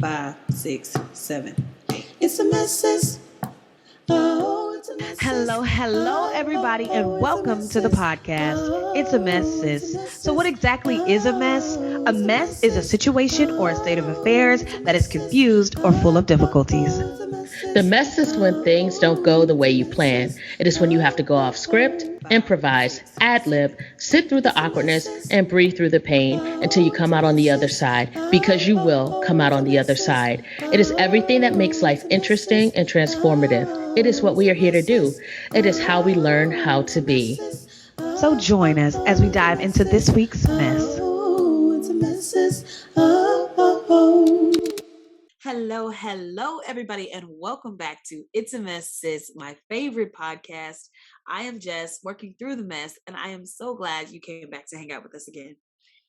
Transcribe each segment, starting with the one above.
5, 6, 7, 8. It's a mess. Oh, it's a mess. Hello, everybody, and welcome to the podcast. It's a mess, sis. So, what exactly is a mess? A mess is a situation or a state of affairs that is confused or full of difficulties. The mess is when things don't go the way you plan. It is when you have to go off script, improvise, ad lib, sit through the awkwardness, and breathe through the pain until you come out on the other side, because you will come out on the other side. It is everything that makes life interesting and transformative. It is what we are here to do. It is how we learn how to be. So, join us as we dive into this week's mess. Hello, everybody, and welcome back to It's a Mess, Sis, my favorite podcast. I am Jess, working through the mess, and I am so glad you came back to hang out with us again.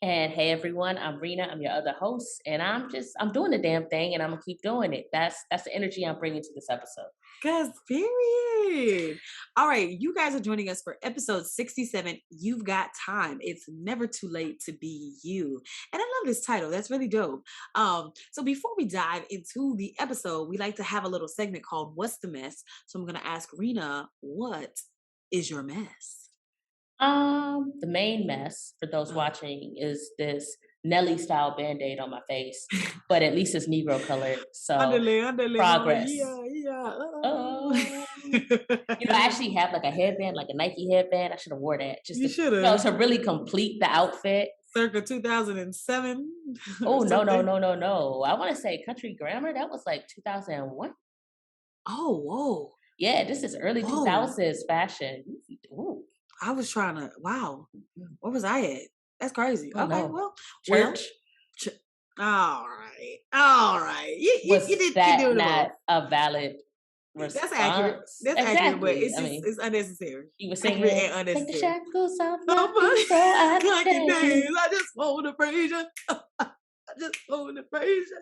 And hey everyone, I'm Rena. I'm your other host, and I'm doing the damn thing, and I'm gonna keep doing it. That's the energy I'm bringing to this episode. Cause period. All right, you guys are joining us for episode 67. You've got time. It's never too late to be you. And I love this title. That's really dope. So before we dive into the episode, we like to have a little segment called What's the Mess? So I'm gonna ask Rena, what is your mess? The main mess for those watching is this Nelly style band-aid on my face, but at least it's Negro colored, so progress. Yeah. I actually have like a headband, like a Nike headband. I should have wore that You should have. to really complete the outfit. Circa 2007. Oh no! I want to say Country Grammar. That was like 2001. Oh, whoa. Yeah, this is early 2000s fashion. Ooh. I was trying to, wow. Where was I at? That's crazy. Oh, okay, no. Well. All right. You did that you not a valid response? That's accurate. That's exactly. accurate, but it's unnecessary. You were saying unnecessary. Take the shackles off I just want to praise you. I just want to praise you.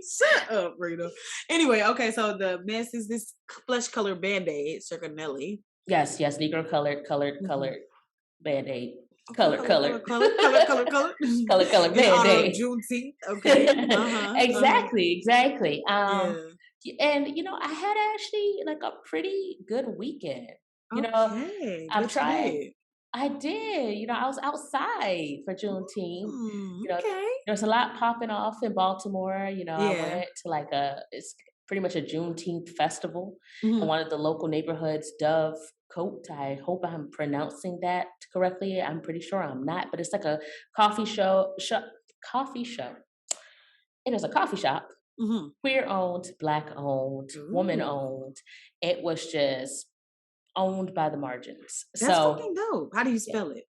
Shut up, Rita. Anyway, okay, so the mess is this flesh color band-aid, circa Nelly. Yes, Negro colored band-aid. Color band-aid. Juneteenth. Okay. Exactly. And I had actually like a pretty good weekend. I've tried. I did. I was outside for Juneteenth. There's a lot popping off in Baltimore. I went to it's pretty much a Juneteenth festival in one of the local neighborhoods, Dove Coat. I hope I'm pronouncing that correctly. I'm pretty sure I'm not, but it's like a coffee show. It is a coffee shop, queer owned, Black owned, woman owned. It was just owned by the margins. That's fucking dope. How do you spell it?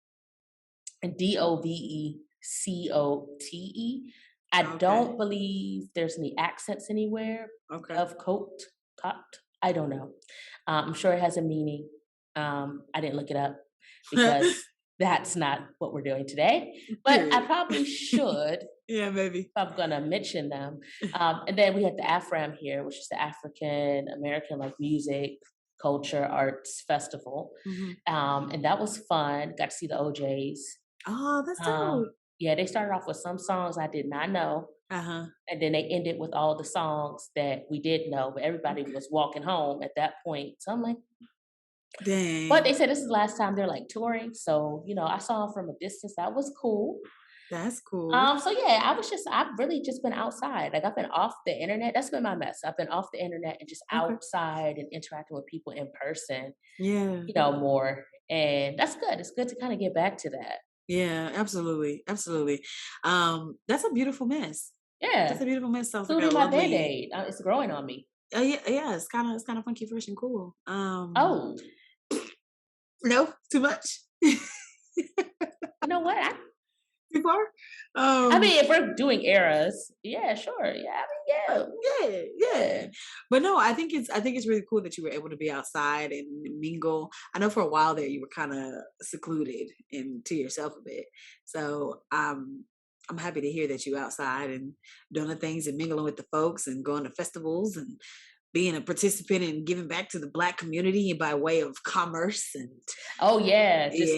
Dovecote. I don't believe there's any accents anywhere. Of coat. I don't know. I'm sure it has a meaning. I didn't look it up because that's not what we're doing today. But I probably should. Yeah, maybe. If I'm gonna mention them. And then we had the AFRAM here, which is the African American Music, Culture, Arts Festival. And that was fun. Got to see the OJs. Oh, that's dope. Yeah, they started off with some songs I did not know. And then they ended with all the songs that we did know, but everybody was walking home at that point. So I'm like, dang. But they said this is the last time they're touring. So, I saw them from a distance. That was cool. That's cool. So yeah, I've really just been outside. I've been off the internet. That's been my mess. I've been off the internet and just outside and interacting with people in person. Yeah. More. And that's good. It's good to kind of get back to that. Yeah, absolutely. That's a beautiful mess. Yeah. That's a beautiful mess. Sounds like my band-aid. It's growing on me. Yeah, it's kind of funky, fresh, and cool. Oh. No, too much. You know what? Too far? If we're doing eras, yeah, sure. Yeah, yeah. But no, I think it's really cool that you were able to be outside and mingle. I know for a while there you were kind of secluded and to yourself a bit. So I'm happy to hear that you outside and doing the things and mingling with the folks and going to festivals and being a participant and giving back to the Black community by way of commerce and just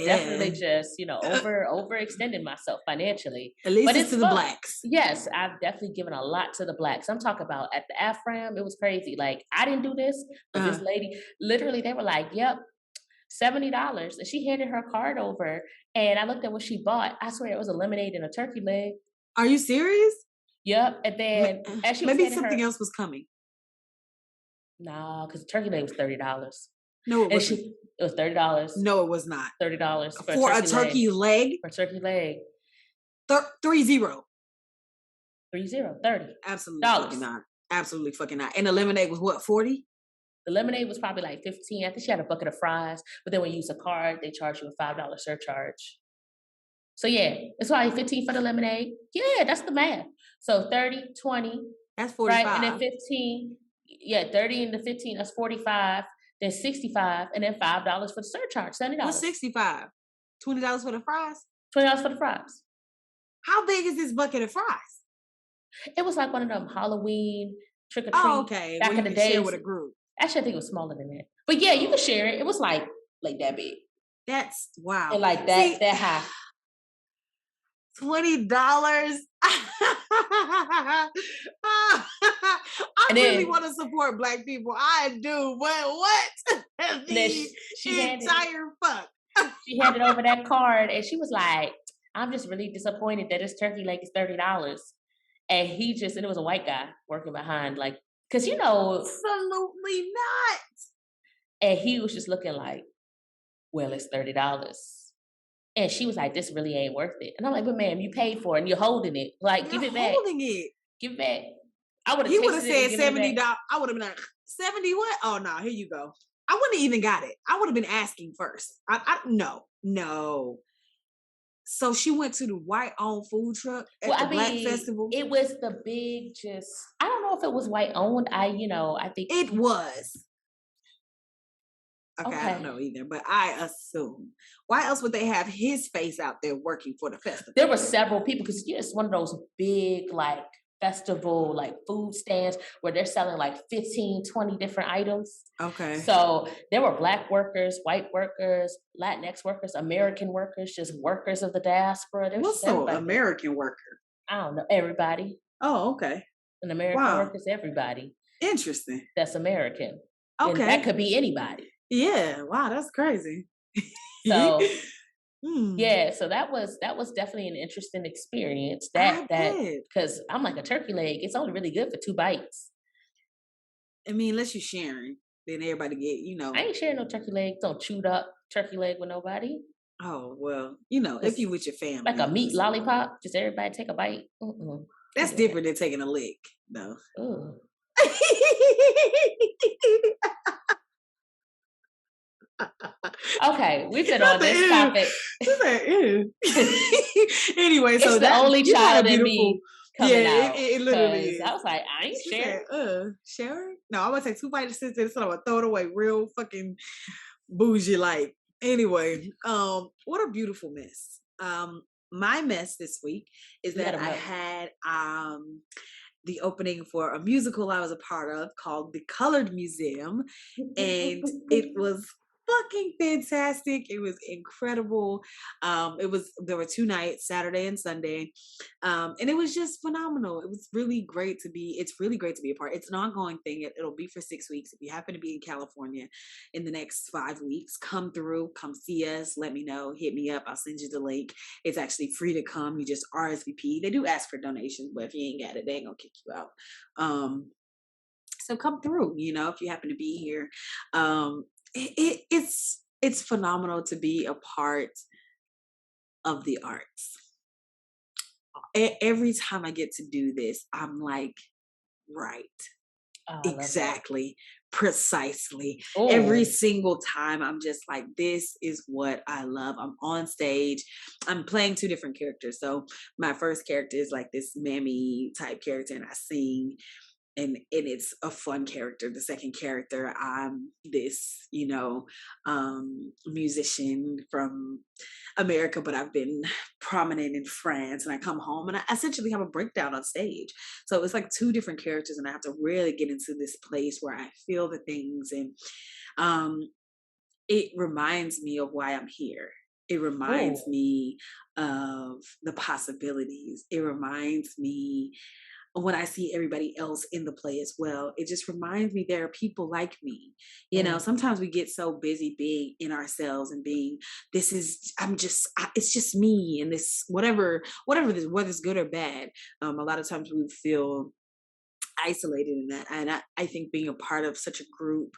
definitely yeah. just, overextending myself financially. At least But it's it's to the fun. Blacks. Yes, I've definitely given a lot to the Blacks. I'm talking about at the AFRAM, it was crazy. Like, I didn't do this, but this lady, literally, they were like, yep, $70. And she handed her card over, and I looked at what she bought. I swear it was a lemonade and a turkey leg. Are you serious? Yep. And then as she was Maybe handing something her, else was coming. no, because the turkey leg was $30. No, it And wasn't. it was $30. No, it was not. $30 For a turkey leg. For a turkey leg. 30. 30. Absolutely fucking not. Absolutely fucking not. And the lemonade was what, 40? The lemonade was probably like 15. I think she had a bucket of fries, but then when you use a card, they charge you a $5 surcharge. So yeah, it's probably 15 for the lemonade. Yeah, that's the math. So 30, 20. That's 45. Right, and then 15. Yeah, 30 and the 15, that's 45. Then 65, and then $5 for the surcharge, $70. What's 65? $20 for the fries? $20 for the fries. How big is this bucket of fries? It was like one of them Halloween trick or treat. Oh, okay. Back in the day, share with a group. Actually, I think it was smaller than that. But yeah, you could share it. It was like that big. That's wow. And like that, that high. $20. I really want to support Black people. I do, but what? She entire fuck. She handed over that card, and she was like, "I'm just really disappointed that this turkey leg is $30." And and it was a white guy working behind, like, because absolutely not. And he was just looking like, well, it's $30. And she was like, this really ain't worth it. And I'm like, but ma'am, you paid for it and you're holding it. Like, give it back. Holding it. Give it back. I would have. He would have said $70. I would have been like, 70 what? Oh no, here you go. I wouldn't have even got it. I would have been asking first. No. So she went to the white-owned food truck at the Black Festival. It was the big, I don't know if it was white-owned. I think it was. Okay, I don't know either, but I assume. Why else would they have his face out there working for the festival? There were several people because it's one of those big, like, festival, like, food stands where they're selling like 15, 20 different items. Okay. So there were Black workers, white workers, Latinx workers, American workers, just workers of the diaspora. What's an American worker? I don't know. Everybody. Oh, okay. An American worker is everybody. Interesting. That's American. Okay. And that could be anybody. Yeah. Wow, that's crazy. So yeah, so that was definitely an interesting experience. That because I'm like, a turkey leg, it's only really good for 2 bites. I mean, unless you're sharing, then everybody get, I ain't sharing no turkey leg. Don't chewed up turkey leg with nobody. Oh well, if you with your family, like a meat lollipop, just everybody take a bite. That's different than taking a lick, though. Okay, we've been on this topic. Anyway, so it's the only child in me coming out. It literally is. I was like, I ain't sharing. Sharing? No, I'm gonna take 2 bites of scissors, so I'm gonna throw it away real fucking bougie like. Anyway, what a beautiful mess. My mess this week is that I had the opening for a musical I was a part of called The Colored Museum, and it was fucking fantastic. It was incredible. There were 2 nights, Saturday and Sunday, and it was just phenomenal. It's really great to be a part. It's an ongoing thing. It'll be for 6 weeks. If you happen to be in California in the next 5 weeks, come through, come see us, let me know, hit me up, I'll send you the link. It's actually free to come. You just RSVP. They do ask for donations, but if you ain't got it, they ain't gonna kick you out. So come through, if you happen to be here. It's phenomenal to be a part of the arts. Every time I get to do this, I'm like, right. Exactly. Precisely. Every single time I'm just like, this is what I love. I'm on stage. I'm playing 2 different characters. So my first character is like this mammy type character, and I sing. and it's a fun character. The second character, I'm this, musician from America, but I've been prominent in France, and I come home and I essentially have a breakdown on stage. So it's like two different characters, and I have to really get into this place where I feel the things, and um, it reminds me of why I'm here. It reminds Oh, me of the possibilities. It reminds me when I see everybody else in the play as well, it just reminds me there are people like me. mm, Sometimes we get so busy being in ourselves and being, it's just me and this, whatever this, whether it's good or bad. A lot of times we feel isolated in that. And I think being a part of such a group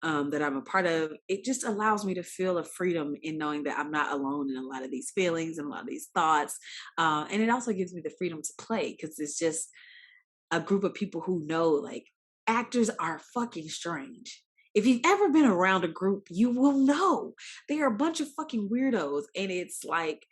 that I'm a part of, it just allows me to feel a freedom in knowing that I'm not alone in a lot of these feelings and a lot of these thoughts. And it also gives me the freedom to play because it's just a group of people who know, like, actors are fucking strange. If you've ever been around a group, you will know they are a bunch of fucking weirdos, and it's like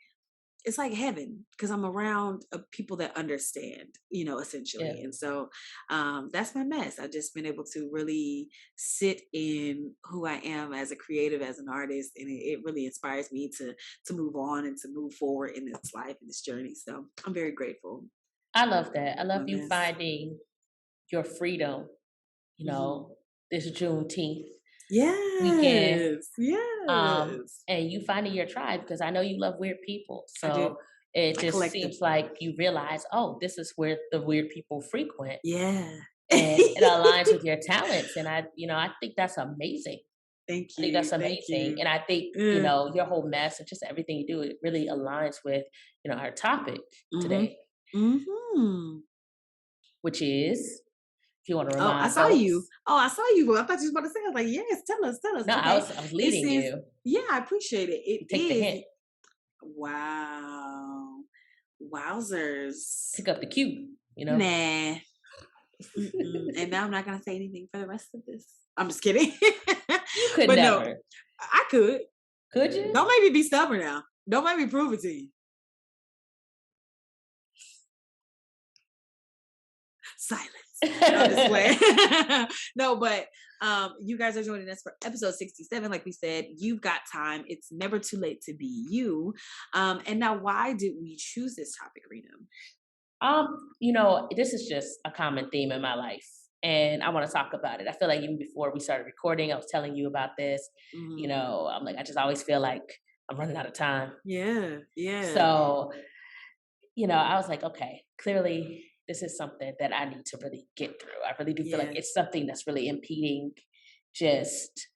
heaven because I'm around people that understand, essentially. yeah. And so that's my mess. I've just been able to really sit in who I am as a creative, as an artist, and it really inspires me to move on and to move forward in this life and this journey. So I'm very grateful. I love that. I love My you mess. finding your freedom, you Hmm. know, this Juneteenth weekend. Yes, yes, And you finding your tribe because I know you love weird people. I do. So it I just collect them. seems like you realize, oh, this is where the weird people frequent. Yeah. And it aligns with your talents. And I think that's amazing. Thank I think that's you. Thank amazing. you. And I think, Yeah. your whole mess and just everything you do, it really aligns with, our topic Mhm. today, Mhm. which is, if you want to Oh, I remind saw you. folks. Oh, I saw you. I thought you was about to say. I was like, yes, tell us, tell us. No, I Okay. was I was This leading is, you. yeah, I appreciate it. It You take the is, hint, wow. Wowzers. pick up the cue. Nah. Mm-mm. And now I'm not gonna say anything for the rest of this. I'm just kidding. You could But no, never. I could. Could you? Don't make me be stubborn now. Don't make me prove it to you. Silence. No, I'm just playing. No, but you guys are joining us for episode 67. Like we said, you've got time. It's never too late to be you. And now, why did we choose this topic, Rena? This is just a common theme in my life, and I want to talk about it. I feel like even before we started recording, I was telling you about this. Hmm. I'm like, I just always feel like I'm running out of time. Yeah, yeah, So, I was like, okay, clearly this is something that I need to really get through. I really do feel like yeah. it's something that's really impeding just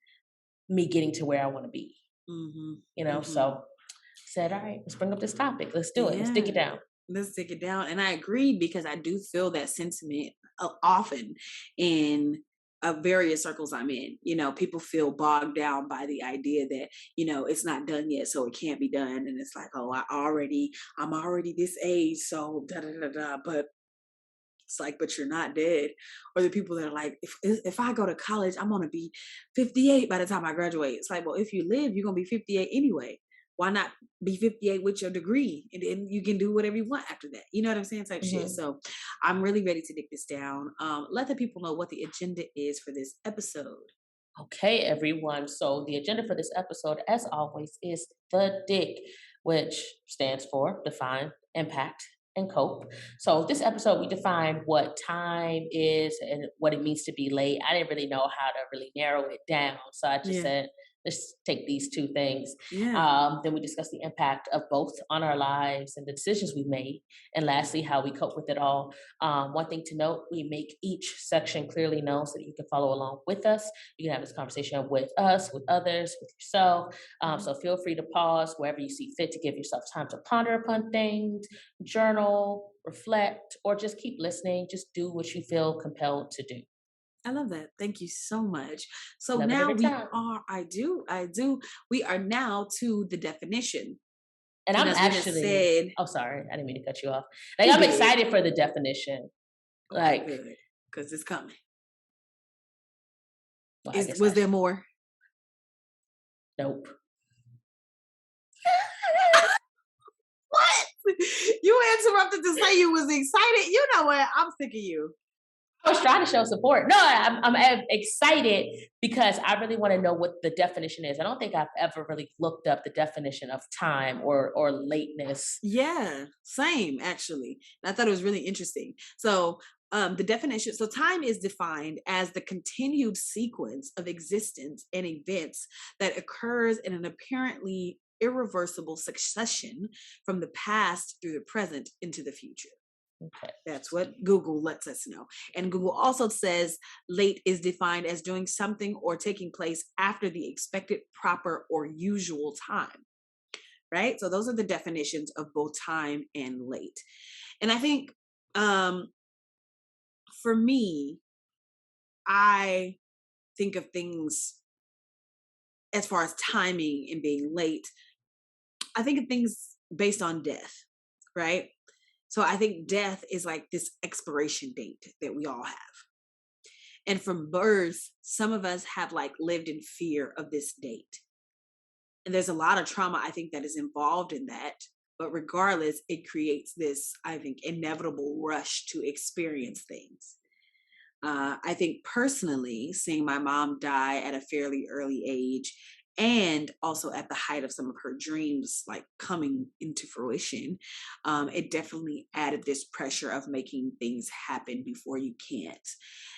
me getting to where I want to be. Hmm. Hmm. So said, all right, let's bring up this topic. Let's do it. Let's dig it Yeah. down. Let's take it down. And I agree because I do feel that sentiment often in various circles I'm in. People feel bogged down by the idea that, it's not done yet, so it can't be done. And it's like, oh, I'm already this age, so da da da da. But it's like, but you're not dead. Or the people that are like, if I go to college, I'm gonna be 58 by the time I graduate. It's like, well, if you live, you're gonna be 58 anyway. Why not be 58 with your degree, and then you can do whatever you want after that? You know what I'm saying? Type shit. Mhm. So I'm really ready to dig this down. Let the people know what the agenda is for this episode. Okay, everyone. So the agenda for this episode, as always, is the DIG, which stands for Define, Impact, and Cope. So this episode, we define what time is and what it means to be late. I didn't really know how to really narrow it down. So I just Yeah. said, let's take these two things. Yeah. Then we discuss the impact of both on our lives and the decisions we made. And lastly, how we cope with it all. One thing to note, we make each section clearly known so that you can follow along with us. You can have this conversation with us, with others, with yourself. So feel free to pause wherever you see fit to give yourself time to ponder upon things, journal, reflect, or just keep listening. Just do what you feel compelled to do. I love that. Thank you so much. So Love it now every time. I do. We are now to the definition. And And I'm as Rena actually, said, oh, sorry, I didn't mean to cut you off. Like, you I'm did. excited for the definition. Okay, Like, good. Because it's coming. well, I guess Was there more? nope. What? You interrupted to say you was excited. You know what? I'm sick of you. I was trying to show support. No, I'm excited because I really want to know what the definition is. I don't think I've ever really looked up the definition of time or lateness. Yeah, same actually. And I thought it was really interesting. So the definition, so time is defined as the continued sequence of existence and events that occurs in an apparently irreversible succession from the past through the present into the future. Okay. That's what Google lets us know. And Google also says late is defined as doing something or taking place after the expected, proper, or usual time. Right? So those are the definitions of both time and late. And I think for me, I think of things as far as timing and being late. I think of things based on death, right? So I think death is like this expiration date that we all have. And from birth, some of us have like lived in fear of this date. And there's a lot of trauma, I think, that is involved in that. But regardless, it creates this, I think, inevitable rush to experience things. I think personally, seeing my mom die at a fairly early age and also at the height of some of her dreams like coming into fruition, it definitely added this pressure of making things happen before you can't.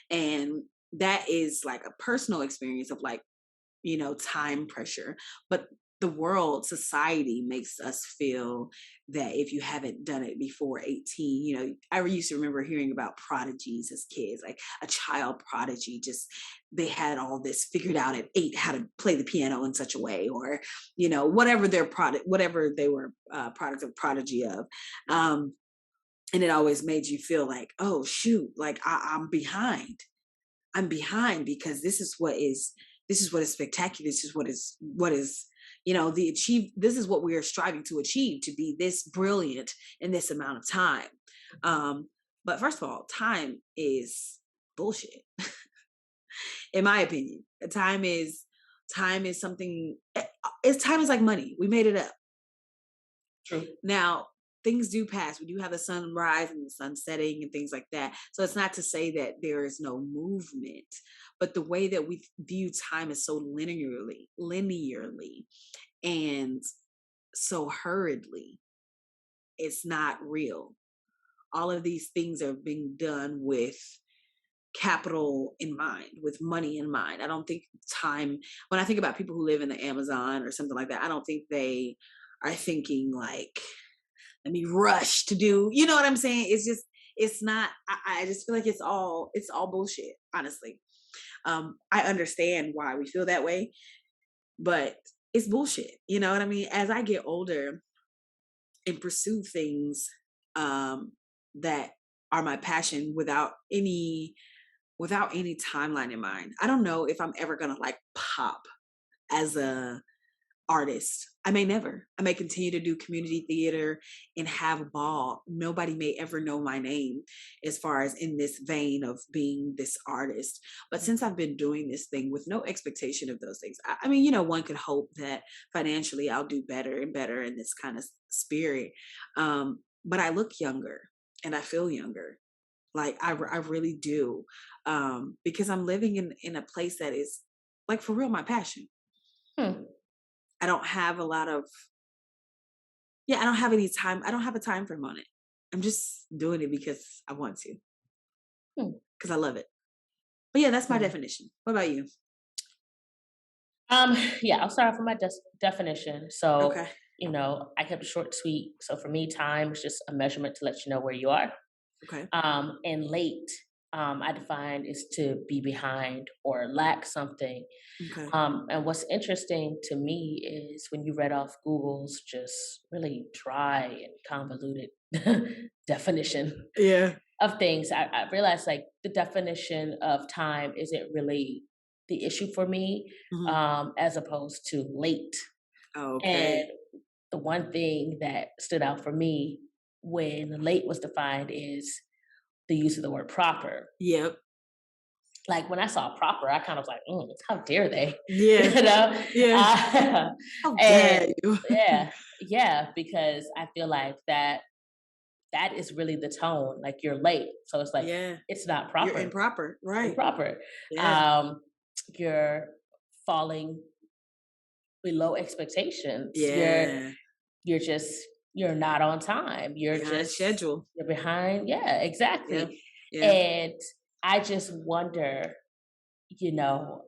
And that is like a personal experience of like, time pressure. But the world, society makes us feel that if you haven't done it before 18, I used to remember hearing about prodigies as kids, like a child prodigy, just they had all this figured out at 8, how to play the piano in such a way, or, whatever their product, whatever they were product of prodigy of. And it always made you feel like, oh, shoot, like I'm behind. I'm behind because this is what is spectacular. This is what is this is what we are striving to achieve, to be this brilliant in this amount of time. But first of all, time is bullshit. In my opinion, time is something. Time is like money. We made it up. True. Now, things do pass. We do have the sunrise and the sun setting and things like that. So it's not to say that there is no movement, but the way that we view time is so linearly, and so hurriedly. It's not real. All of these things are being done with capital in mind, with money in mind. I don't think time, when I think about people who live in the Amazon or something like that, I don't think they are thinking like, let me rush to do, you know what I'm saying? It's not, I just feel like it's all bullshit, honestly. I understand why we feel that way, but it's bullshit. You know what I mean? As I get older and pursue things that are my passion without any timeline in mind, I don't know if I'm ever gonna like pop as a artist. I may never. I may continue to do community theater and have a ball. Nobody may ever know my name as far as in this vein of being this artist. But since I've been doing this thing with no expectation of those things, I mean, one could hope that financially I'll do better and better in this kind of spirit. But I look younger and I feel younger. Like I really do. Because I'm living in a place that is like for real my passion. I don't have a lot of, I don't have any time. I don't have a time frame on it. I'm just doing it because I want to, because I love it. But yeah, that's my definition. What about you? I'll start off with my definition. So, okay. I kept it short and sweet. So for me, time is just a measurement to let you know where you are. Okay. And late, I define is to be behind or lack something. Okay. And what's interesting to me is when you read off Google's just really dry and convoluted definition of things, I realized like the definition of time isn't really the issue for me, as opposed to late. Okay. And the one thing that stood out for me when late was defined is the use of the word proper. Yep. Like when I saw proper, I kind of was like, how dare they? Yeah. Yeah. How dare you? yeah, because I feel like that that is really the tone. Like you're late. So it's like, Yeah. it's not You're proper. improper. Right. Improper. Yeah. You're falling below expectations. Yeah. You're just, you're not on time. Behind schedule. You're behind. Yeah, Yeah. exactly. Yeah. And I just wonder, you know,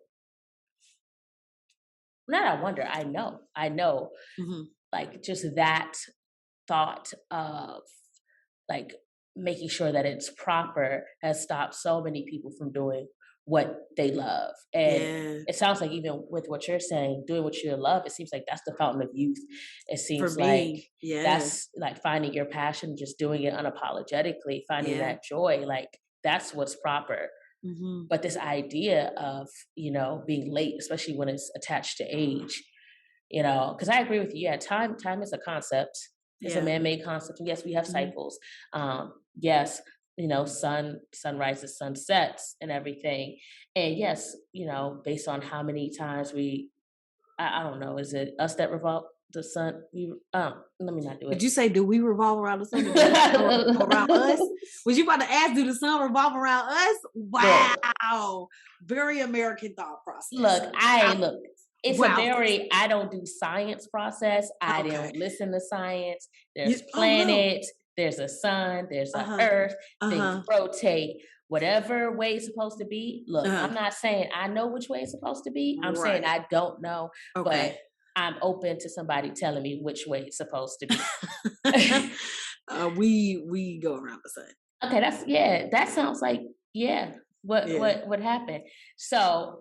not I wonder, I know, Mm-hmm. like just that thought of like making sure that it's proper has stopped so many people from doing what they love. And Yeah. it sounds like even with what you're saying, doing what you love, it seems like that's the fountain of youth. It For seems like me. Yeah. that's like finding your passion, just doing it unapologetically, finding Yeah. that joy. Like that's what's proper. Mm-hmm. But this idea of, being late, especially when it's attached to age, because I agree with you. Yeah, time is a concept. It's a Yeah. man-made concept. And yes, we have Mm-hmm. cycles. Yes, sun rises, sun sets, and everything. And yes, based on how many times I don't know, is it us that revolve the sun? Let me not do Did it. you say, do we revolve around the sun? Or does the sun revolve around us? Was you about to ask, do the sun revolve around us? Wow. Look, Very American thought process. look. It's a Wow. very, I don't do science process. I Okay. don't listen to science. There's Oh, no. planets, there's a sun, there's a Uh-huh. earth, things Uh-huh. rotate. Whatever way it's supposed to be. Look, Uh-huh. I'm not saying I know which way it's supposed to be. I'm saying Right. I don't know, but Okay. I'm open to somebody telling me which way it's supposed to be. We go around the sun. Okay, that sounds like, yeah, Yeah. what happened. So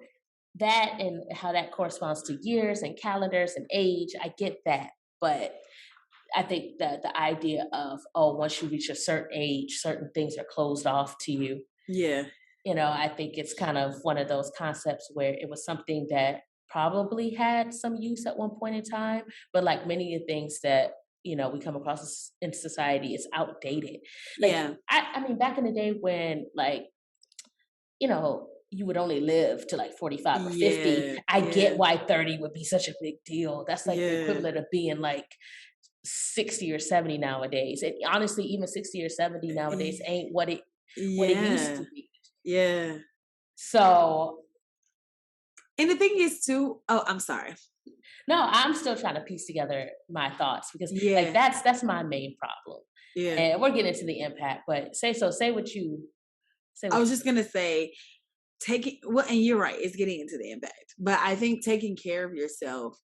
that and how that corresponds to years and calendars and age, I get that. But I think that the idea of, oh, once you reach a certain age, certain things are closed off to you. Yeah. I think it's kind of one of those concepts where it was something that probably had some use at one point in time, but like many of the things that we come across in society, it's outdated. Like Yeah. I mean, back in the day when like you would only live to like 45 or 50. Yeah. I Yeah. get why 30 would be such a big deal. That's like the Yeah. equivalent of being like 60 or 70 nowadays. And honestly, even 60 or 70 nowadays ain't what it used Yeah. to be. Yeah. So, And the thing is too, oh, I'm sorry. no, I'm still trying to piece together my thoughts because like Yeah. that's my main problem. Yeah. And we're getting to the impact, but say what you say. I was just gonna say, and you're right, it's getting into the impact. But I think taking care of yourself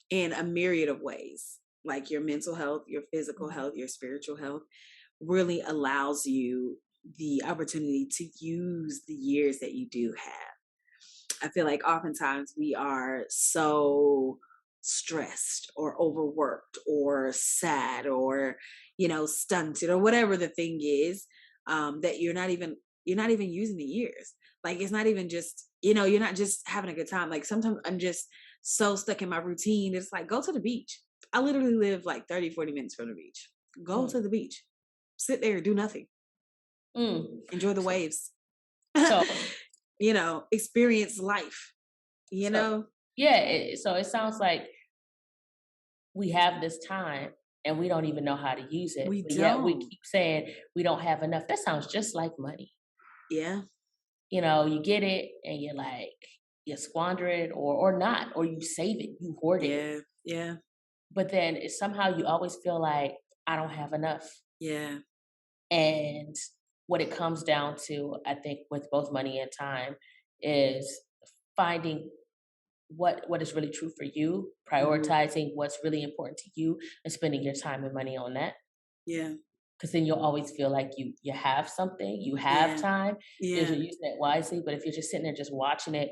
in a myriad of ways, like your mental health, your physical health, your spiritual health, really allows you the opportunity to use the years that you do have. I feel like oftentimes we are so stressed or overworked or sad or stunted or whatever the thing is, that you're not even using the years. Like it's not even just you're not just having a good time. Like sometimes I'm just so stuck in my routine. It's like, go to the beach. I literally live like 30-40 minutes from the beach. Go to the beach, sit there, do nothing, enjoy the waves. So Experience life, yeah, so it sounds like we have this time and we don't even know how to use it. We But yet we don't. keep saying we don't have enough. That sounds just like money. Yeah. You get it and you're like, you squander it or not, or you save it, you hoard it. Yeah. But then somehow you always feel like I don't have enough. Yeah. And what it comes down to, I think, with both money and time is finding what is really true for you, prioritizing what's really important to you, and spending your time and money on that. Yeah. Because then you'll always feel like you have something, you have time, because Yeah. you're using it wisely. But if you're just sitting there just watching it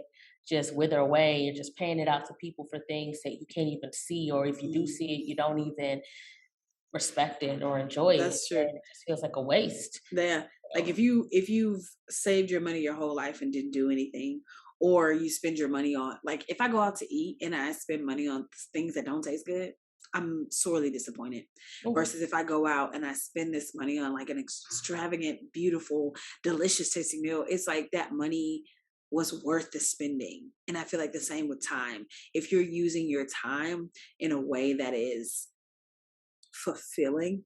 just wither away, you're just paying it out to people for things that you can't even see, or if you do see it, you don't even respect it or enjoy it. That's true. And it just feels like a waste. Yeah. Like if you've saved your money your whole life and didn't do anything, or you spend your money on, like if I go out to eat and I spend money on things that don't taste good, I'm sorely disappointed. Ooh. Versus if I go out and I spend this money on like an extravagant, beautiful, delicious tasting meal, it's like that money was worth the spending. And I feel like the same with time. If you're using your time in a way that is fulfilling.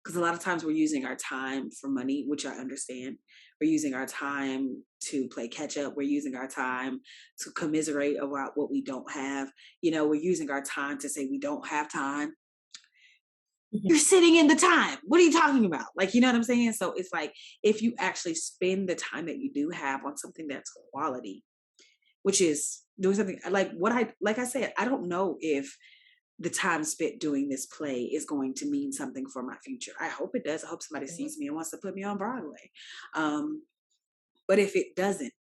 Because a lot of times we're using our time for money, which I understand. We're using our time to play catch up. We're using our time to commiserate about what we don't have. We're using our time to say we don't have time. You're sitting in the time. What are you talking about? Like, you know what I'm saying? So it's like, if you actually spend the time that you do have on something that's quality, which is doing something like I said, I don't know if the time spent doing this play is going to mean something for my future. I hope it does. I hope somebody sees me and wants to put me on Broadway. But if it doesn't,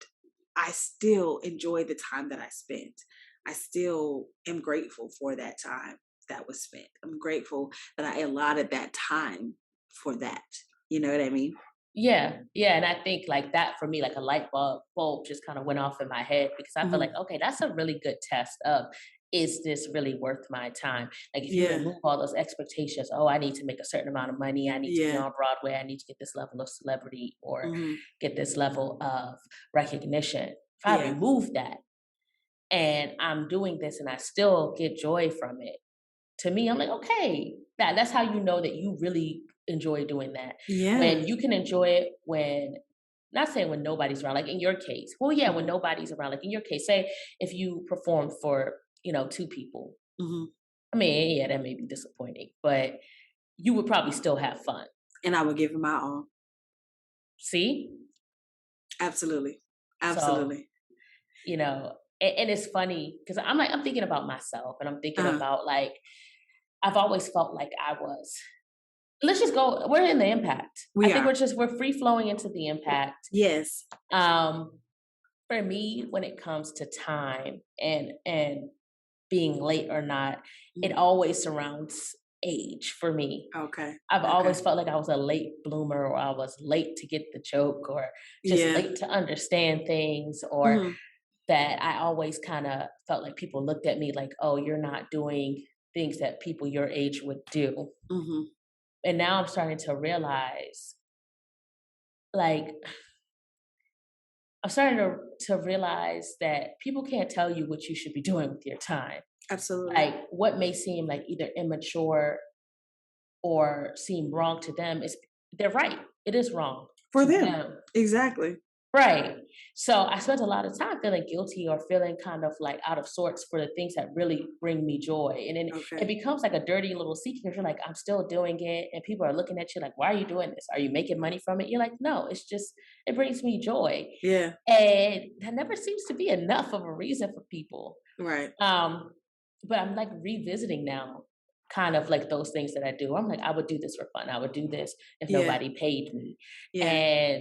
I still enjoy the time that I spent. I still am grateful for that time that was spent. I'm grateful that I allotted that time for that. You know what I mean? Yeah. And I think like that for me, like a light bulb just kind of went off in my head because I feel like, okay, that's a really good test of, is this really worth my time? Like if you remove all those expectations, oh, I need to make a certain amount of money, I need to be on Broadway, I need to get this level of celebrity or get this level of recognition. If I remove that and I'm doing this and I still get joy from it, to me, I'm like, okay, that's how you know that you really enjoy doing that. Yeah. When you can enjoy it when, not saying when nobody's around, like in your case. Well, yeah, when nobody's around, like in your case, say if you perform for, 2 people. I mean, yeah, that may be disappointing, but you would probably still have fun. And I would give it my all. See? Absolutely. So, and it's funny because I'm thinking about myself and I'm thinking about like, I've always felt like I was, let's just go, we're in the impact. I think we're free flowing into the impact. Yes. For me, when it comes to time and being late or not, it always surrounds age for me. Okay. I've always felt like I was a late bloomer or I was late to get the joke or just late to understand things or that I always kind of felt like people looked at me like, oh, you're not doing things that people your age would do. And now I'm starting to realize, like, I'm starting to realize that people can't tell you what you should be doing with your time. Absolutely. Like what may seem like either immature or seem wrong to them they're right. It is wrong for them. Exactly. Right. So I spent a lot of time feeling guilty or feeling kind of like out of sorts for the things that really bring me joy. And then it becomes like a dirty little secret. You're like, I'm still doing it. And people are looking at you like, why are you doing this? Are you making money from it? You're like, no, it's just, it brings me joy. Yeah. And that never seems to be enough of a reason for people. Right. But I'm like revisiting now kind of like those things that I do. I'm like, I would do this for fun. I would do this if nobody paid me. Yeah.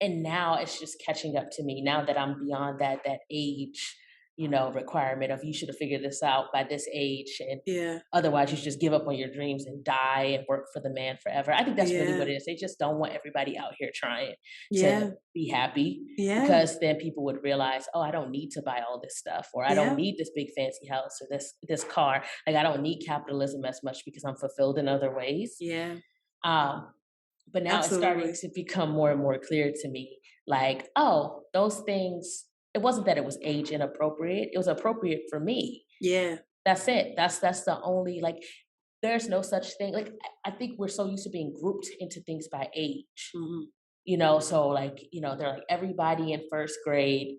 And now it's just catching up to me now that I'm beyond that age, requirement of you should have figured this out by this age. And otherwise you should just give up on your dreams and die and work for the man forever. I think that's really what it is. They just don't want everybody out here trying to be happy because then people would realize, oh, I don't need to buy all this stuff or I don't need this big fancy house or this car. Like I don't need capitalism as much because I'm fulfilled in other ways. Yeah. But now it's starting to become more and more clear to me, like, oh, those things, it wasn't that it was age inappropriate. It was appropriate for me. Yeah. That's it. That's the only, like, there's no such thing. Like, I think we're so used to being grouped into things by age. So like, they're like everybody in first grade,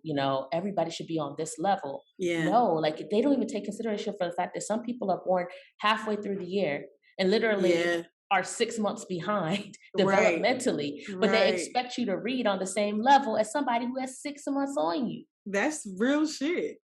everybody should be on this level. Yeah. No, like they don't even take consideration for the fact that some people are born halfway through the year and literally are 6 months behind developmentally, but they expect you to read on the same level as somebody who has 6 months on you. That's real shit.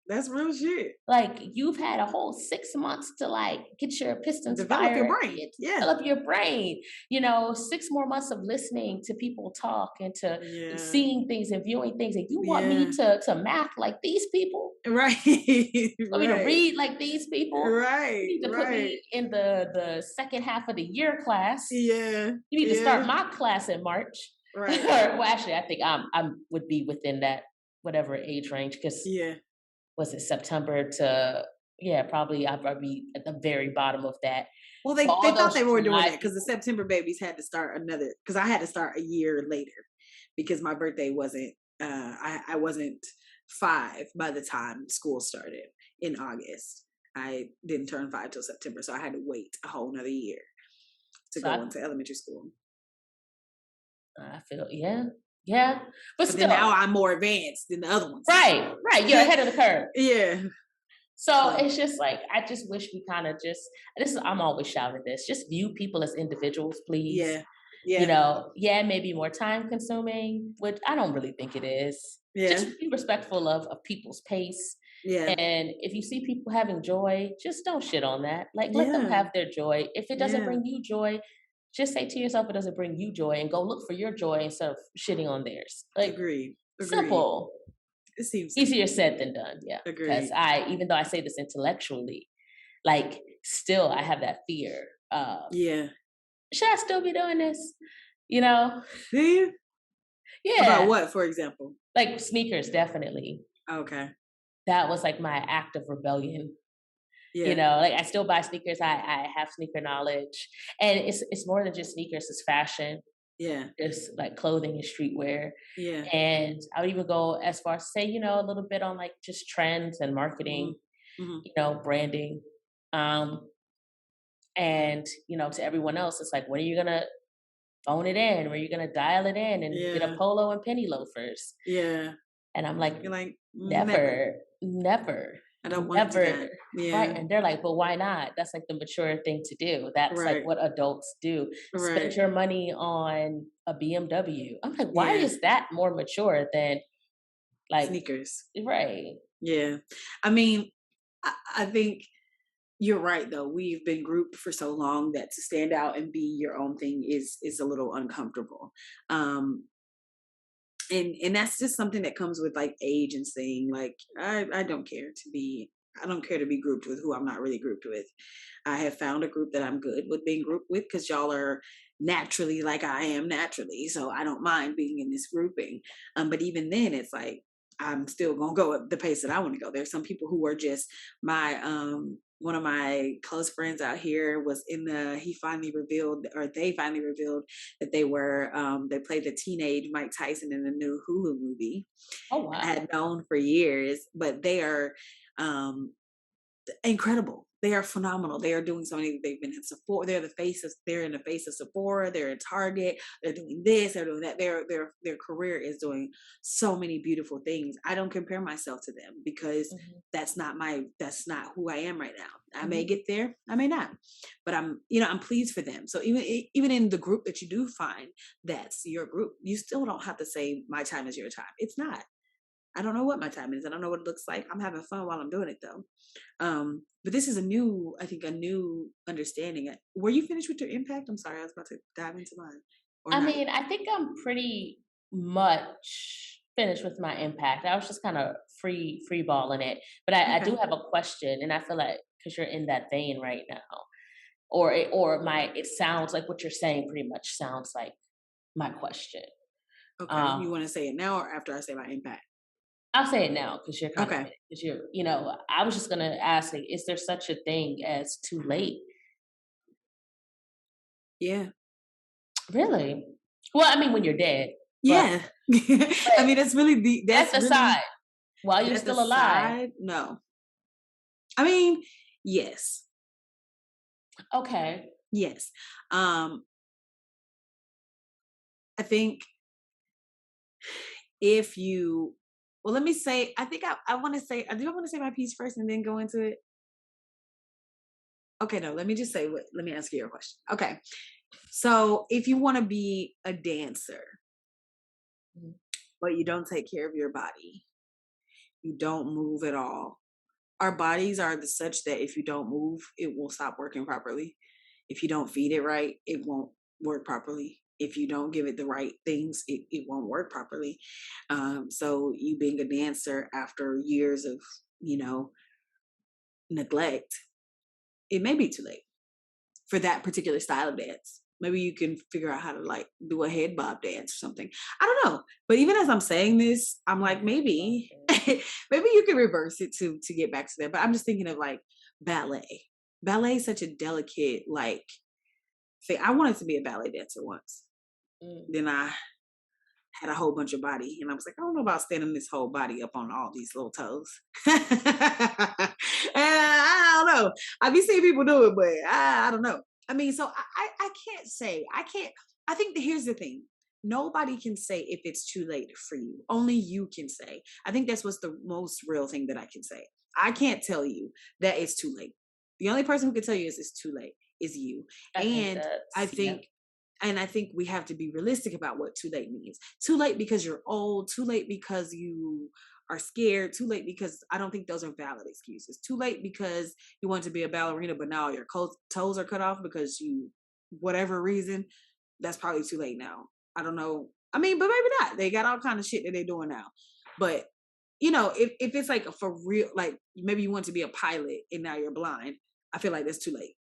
That's real shit. Like you've had a whole 6 months to like get your pistons develop fired, your brain. Develop your brain. 6 more months of listening to people talk and to seeing things and viewing things. And you want me to math like these people? Right. Want me to read like these people? Right. You need to put me in the second half of the year class. Yeah. You need to start my class in March. Right. Well, actually, I think I would be within that whatever age range because was it September to probably I'd probably be at the very bottom of that. Well, they thought they were doing that because the September babies had to start because I had to start a year later because my birthday wasn't I wasn't 5 by the time school started in August. I didn't turn 5 till September, so I had to wait a whole another year to So go into elementary school. I feel, yeah, but But then now still, I'm more advanced than the other ones. right, you're ahead of the curve. Yeah. So it's just like, I just wish we kind of just, I'm always shouting this, just view people as individuals, please. Yeah. You Yeah. know, maybe more time consuming, which I don't really think it is. Yeah. Just be respectful of people's pace. Yeah. And if you see people having joy, just don't shit on that. Like, let them Yeah. have their joy. If it doesn't Yeah. bring you joy, just say to yourself it doesn't bring you joy and go look for your joy instead of shitting on theirs. Like, Agreed. simple. It seems easier said than done. Yeah. Because Agreed. even though I say this intellectually, like, still I have that fear of, Yeah. should I still be doing this? You know? Do you? Yeah. About what, for example? Like sneakers, definitely. Okay. That was like my act of rebellion. Yeah. You know, like I still buy sneakers. I have sneaker knowledge. And it's more than just sneakers, it's fashion. Yeah. It's like clothing and streetwear. Yeah. And I would even go as far as say, a little bit on like just trends and marketing, branding. And, to everyone else, it's like, when are you gonna phone it in? When are you gonna dial it in and get a polo and penny loafers? Yeah. And I'm like, you're like, never. I don't want to do that. Yeah. Right. And they're like, but why not? That's like the mature thing to do. That's like what adults do. Spend your money on a BMW. I'm like, why is that more mature than like sneakers? Right. Yeah. I mean, I think you're right though. We've been grouped for so long that to stand out and be your own thing is a little uncomfortable. And that's just something that comes with like age and saying like I don't care to be grouped with who I'm not really grouped with. I have found a group that I'm good with being grouped with because y'all are naturally like I am naturally, so I don't mind being in this grouping. But even then, it's like I'm still gonna go at the pace that I want to go. There's some people who are just my one of my close friends out here was in they finally revealed that they played the teenage Mike Tyson in the new Hulu movie. Oh wow. I had known for years, but they are incredible. They are phenomenal. They are doing so many. They've been in Sephora. They're in the face of Sephora. They're in Target. They're doing this. They're doing that. Their career is doing so many beautiful things. I don't compare myself to them because that's not who I am right now. I may get there. I may not, but I'm pleased for them. So even in the group that you do find that's your group, you still don't have to say my time is your time. It's not. I don't know what my time is. I don't know what it looks like. I'm having fun while I'm doing it though. But this is a new understanding. Were you finished with your impact? I'm sorry, I was about to dive into mine. I mean, I think I'm pretty much finished with my impact. I was just kind of free balling it. But I do have a question, and I feel like because you're in that vein right now, it sounds like what you're saying pretty much sounds like my question. Okay, you want to say it now or after I say my impact? I'll say it now because you're kind of, because I was just gonna ask, like, is there such a thing as too late? Yeah. Really? Well, I mean, when you're dead. Yeah. I mean, that's really that's aside. While you're still alive. No. I mean, yes. Okay. Yes. I think if you let me say, I think I want to say, do I want to say my piece first and then go into it? Okay, no, let me ask you your question. Okay. So if you want to be a dancer, but you don't take care of your body, you don't move at all. Our bodies are such that if you don't move, it will stop working properly. If you don't feed it right, it won't work properly. If you don't give it the right things, it won't work properly. So you being a dancer after years of, neglect, it may be too late for that particular style of dance. Maybe you can figure out how to like do a head bob dance or something. I don't know. But even as I'm saying this, I'm like, maybe you can reverse it to get back to that. But I'm just thinking of like ballet. Ballet is such a delicate, like thing. I wanted to be a ballet dancer once. Then I had a whole bunch of body. And I was like, I don't know about standing this whole body up on all these little toes. And I don't know. I be seeing people do it, but I don't know. I mean, so I can't say, I think here's the thing. Nobody can say if it's too late for you. Only you can say. I think that's what's the most real thing that I can say. I can't tell you that it's too late. The only person who can tell you is it's too late is you. I think And I that's, yeah. think and I think we have to be realistic about what too late means. Too late because you're old, too late because you are scared, too late because I don't think those are valid excuses. Too late because you want to be a ballerina, but now your toes are cut off because you, whatever reason, that's probably too late now. I don't know. I mean, but maybe not. They got all kind of shit that they're doing now. But if it's like for real, like maybe you want to be a pilot and now you're blind, I feel like that's too late.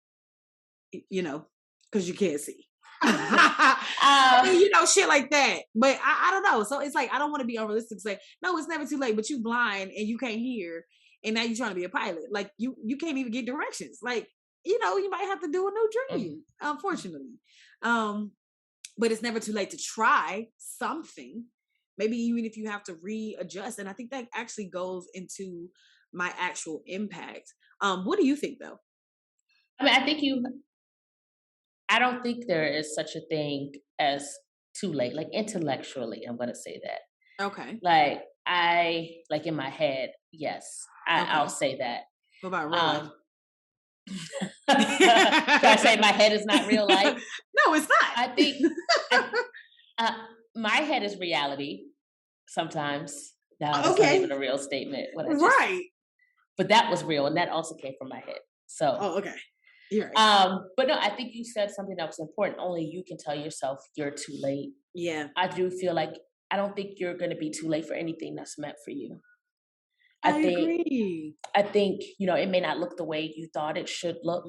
Because you can't see. I mean, shit like that. But I don't know. So it's like I don't want to be unrealistic. Say no, it's never too late. But you blind and you can't hear, and now you're trying to be a pilot. Like you can't even get directions. Like you might have to do a new dream. Unfortunately, but it's never too late to try something. Maybe even if you have to readjust. And I think that actually goes into my actual impact. What do you think though? I mean, I don't think there is such a thing as too late, like intellectually, I'm going to say that. Okay. Like in my head, yes, I'll say that. What about real life? Should I say my head is not real life? No, it's not. I think my head is reality sometimes. Now, that's not even a real statement. Right. But that was real, and that also came from my head. So. Oh, okay. You're right. But no, I think you said something that was important. Only you can tell yourself you're too late. Yeah. I do feel like I don't think you're going to be too late for anything that's meant for you. I agree. I think, it may not look the way you thought it should look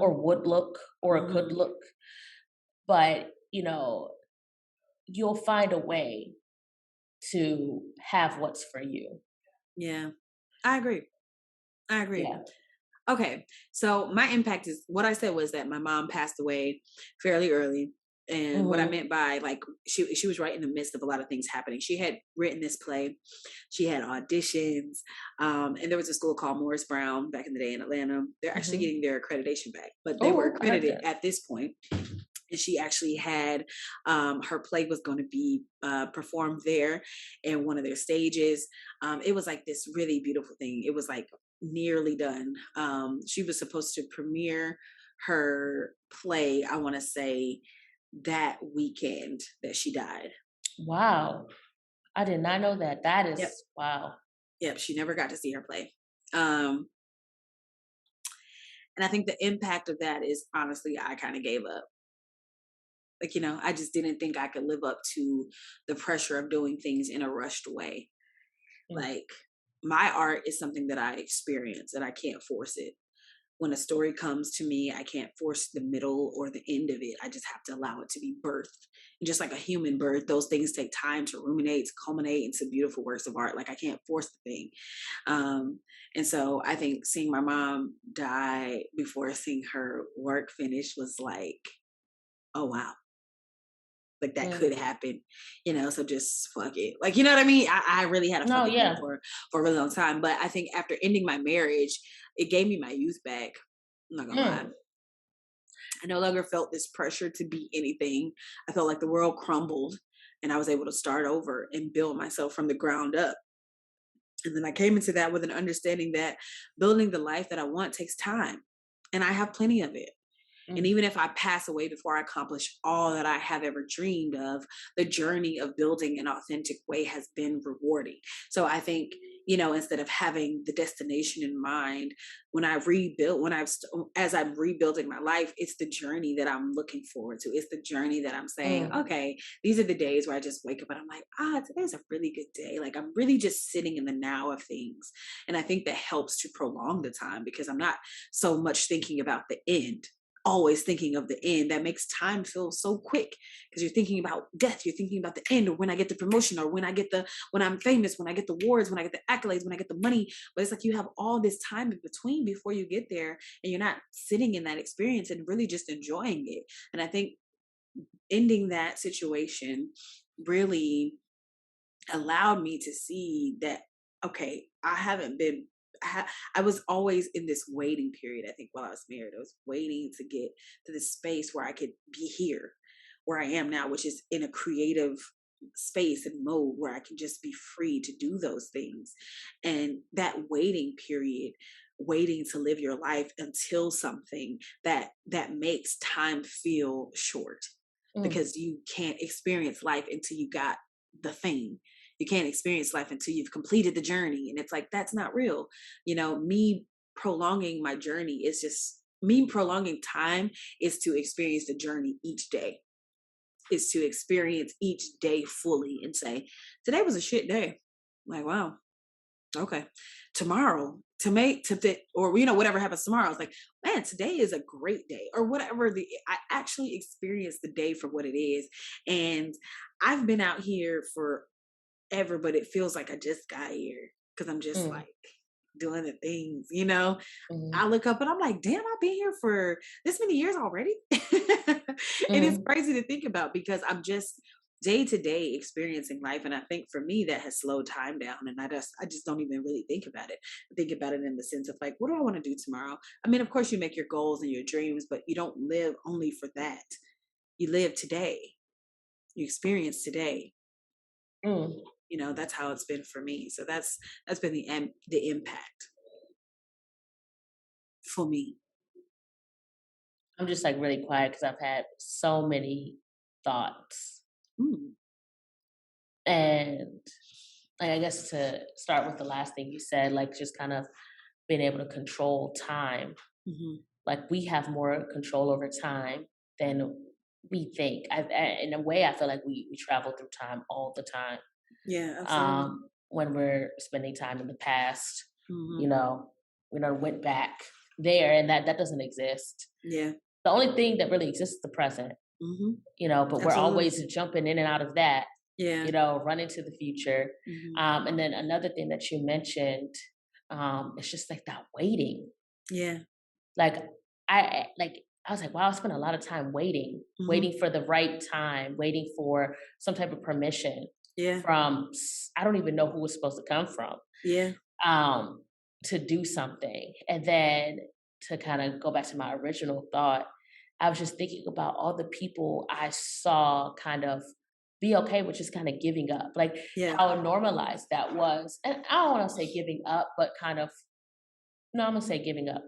or would look or it could look, but, you'll find a way to have what's for you. Yeah, I agree. Yeah. Okay, so my impact is what I said was that my mom passed away fairly early. And what I meant by like she was right in the midst of a lot of things happening. She had written this play, she had auditions, and there was a school called Morris Brown back in the day in Atlanta. They're actually getting their accreditation back, but they were accredited at this point. And she actually had her play was going to be performed there in one of their stages. It was like this really beautiful thing. It was like nearly done. She was supposed to premiere her play, I want to say, that weekend that she died. Wow. I did not know that. That is, wow. Yep, she never got to see her play. And I think the impact of that is honestly, I kind of gave up. Like, I just didn't think I could live up to the pressure of doing things in a rushed way. Like, my art is something that I experience and I can't force it. When a story comes to me, I can't force the middle or the end of it. I just have to allow it to be birthed. And just like a human birth, those things take time to ruminate, to culminate into beautiful works of art. Like I can't force the thing. And so I think seeing my mom die before seeing her work finish was like, oh, wow. Like that could happen, so just fuck it. Like, you know what I mean? I really had a fuck it for a really long time. But I think after ending my marriage, it gave me my youth back. I'm not gonna lie. I no longer felt this pressure to be anything. I felt like the world crumbled and I was able to start over and build myself from the ground up. And then I came into that with an understanding that building the life that I want takes time. And I have plenty of it. And even if I pass away before I accomplish all that I have ever dreamed of, the journey of building an authentic way has been rewarding. So I think, instead of having the destination in mind, as I'm rebuilding my life, it's the journey that I'm looking forward to. It's the journey that I'm saying, okay, these are the days where I just wake up and I'm like, today's a really good day. Like I'm really just sitting in the now of things. And I think that helps to prolong the time because I'm not so much thinking about the end. Always thinking of the end. That makes time feel so quick because you're thinking about death, you're thinking about the end, or when I get the promotion, or when I'm famous, when I get the awards, when I get the accolades, when I get the money. But it's like you have all this time in between before you get there, and you're not sitting in that experience and really just enjoying it. And I think ending that situation really allowed me to see that, okay, I haven't been, I was always in this waiting period. I think while I was married, I was waiting to get to this space where I could be here, where I am now, which is in a creative space and mode where I can just be free to do those things. And that waiting period, waiting to live your life until something that makes time feel short, Mm. because you can't experience life until you got the thing. You can't experience life until you've completed the journey. And it's like, that's not real. Me prolonging my journey is just me prolonging time is to experience the journey each day, is to experience each day fully and say, today was a shit day. Like, wow, okay. Tomorrow, or whatever happens tomorrow, it's like, man, today is a great day, or whatever. I actually experience the day for what it is. And I've been out here forever, but it feels like I just got here because I'm just Mm. like doing the things, Mm. I look up and I'm like, damn, I've been here for this many years already. And it's Mm. crazy to think about because I'm just day to day experiencing life. And I think for me that has slowed time down. And I just don't even really think about it. I think about it in the sense of like, what do I want to do tomorrow? I mean, of course you make your goals and your dreams, but you don't live only for that. You live today. You experience today. Mm. That's how it's been for me. So that's been the impact for me. I'm just like really quiet because I've had so many thoughts. Mm. And like, I guess to start with the last thing you said, like just kind of being able to control time. Hmm. Like we have more control over time than we think. In a way, I feel like we travel through time all the time. Yeah, absolutely. When we're spending time in the past, Hmm. you know, went back there, and that doesn't exist. Yeah. The only thing that really exists is the present, Hmm. but we're Absolutely. always jumping in and out of that, Yeah. running to the future. Hmm. And then another thing that you mentioned, it's just like that waiting. Yeah. Like I was like, wow, I spent a lot of time waiting, Hmm. waiting for the right time, waiting for some type of permission Yeah. from I don't even know who was supposed to come from, Yeah. um, to do something. And then to kind of go back to my original thought, I was just thinking about all the people I saw kind of be okay with just kind of giving up, like Yeah. how normalized that was. And I don't want to say giving up, but kind of, no, I'm gonna say giving up.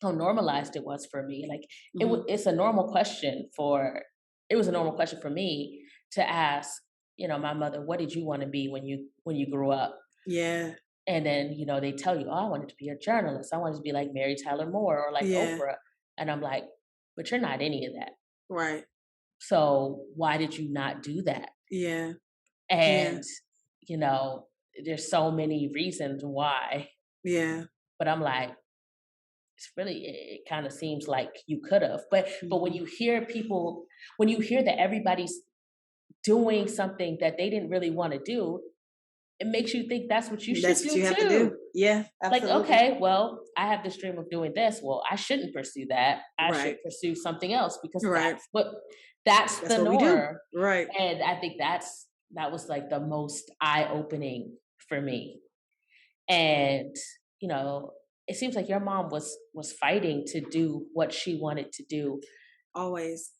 How normalized it was for me. Like Hmm. it's a normal question for, it was a normal question for me to ask, my mother, what did you want to be when you grew up? Yeah. And then, they tell you, oh, I wanted to be a journalist. I wanted to be like Mary Tyler Moore or like Yeah. Oprah. And I'm like, but you're not any of that. Right. So why did you not do that? Yeah. Yeah. And, you know, there's so many reasons why. Yeah. But I'm like, it's really, it kind of seems like you could have. But when Hmm. you hear people, when you hear that everybody's doing something that they didn't really want to do, it makes you think that's what you should That's what do you have to do. too. Yeah. Like, Absolutely. okay, well, I have this dream of doing this. Well, I shouldn't pursue that. I should Right. pursue something else because Right. that's That's the what we do. norm. Right. And I think that was like the most eye opening for me. And, you know, it seems like your mom was fighting to do what she wanted to do. Always.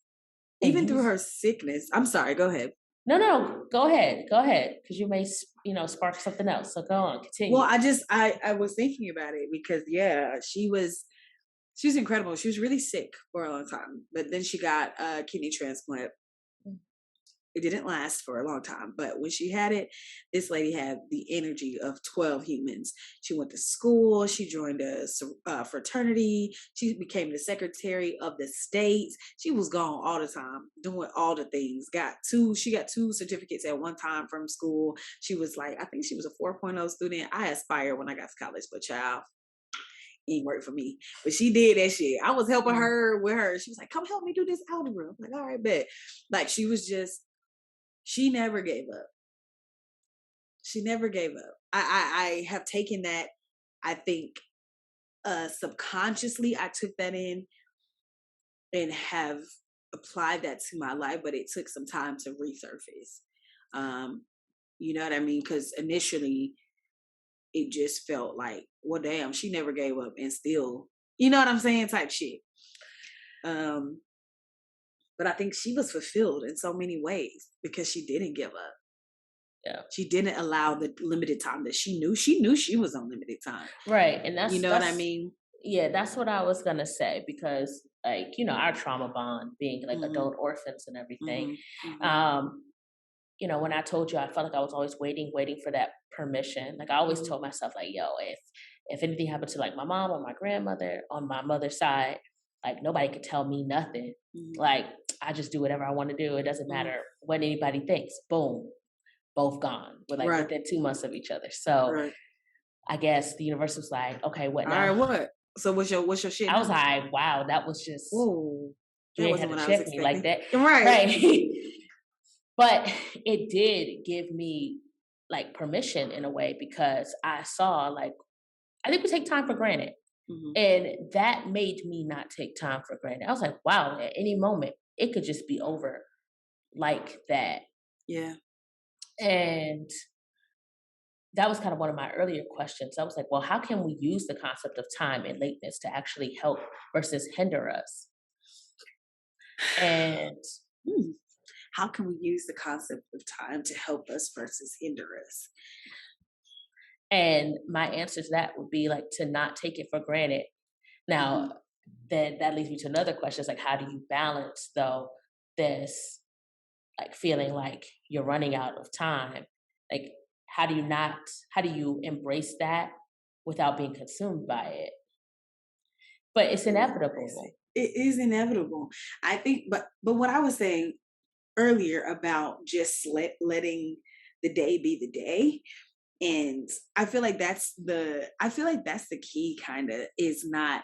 And Even you through her sickness. I'm sorry. Go ahead. no, go ahead, because you may spark something else. So go on, Well, continue. I was thinking about it because yeah, she was incredible. She was really sick for a long time, but then she got a kidney transplant. It didn't last for a long time, but when she had it, this lady had the energy of 12 humans. She went to school, she joined a fraternity, she became the secretary of the state. She was gone all the time, doing all the things. She got two certificates at one time from school. She was like, I think she was a 4.0 student. I aspired when I got to college, but child, it ain't work for me. But she did that shit. I was helping Mm. her with her. She was like, come help me do this algebra. I'm like, all right, bet. Like she was just, she never gave up. She never gave up. I have taken that. I think subconsciously I took that in and have applied that to my life, but it took some time to resurface. You know what I mean? Because initially it just felt like, well, damn, she never gave up and still, you know what I'm saying, type shit. But I think she was fulfilled in so many ways because she didn't give up. Yeah. She didn't allow the limited time that she knew. She knew she was on limited time. Right. And you know what I mean? Yeah, that's what I was gonna say, because like, you know, our trauma bond being like adult orphans and everything. You know, when I told you, I felt like I was always waiting for that permission. Like I always told myself, like, yo, if anything happened to like my mom or my grandmother on my mother's side, like nobody could tell me nothing. Like I just do whatever I want to do. It doesn't matter what anybody thinks. Boom, both gone. We're like within 2 months of each other. So I guess the universe was like, okay, what now? All right, what? So what's your shit? I was like, wow, that was just, whoa, you ain't had to check me like that. Right. But it did give me like permission in a way, because I saw like, I think we take time for granted. And that made me not take time for granted. I was like, wow, at any moment, it could just be over like that. Yeah. And that was kind of one of my earlier questions. I was like, well, how can we use the concept of time and lateness to actually help versus hinder us? And how can we use the concept of time to help us versus hinder us? And my answer to that would be like to not take it for granted. Now, then that leads me to another question. It's like, how do you balance though this like feeling like you're running out of time? Like, how do you embrace that without being consumed by it? But it's inevitable. It is inevitable. I think, but what I was saying earlier about just letting the day be the day. And I feel like that's the key, kind of, is not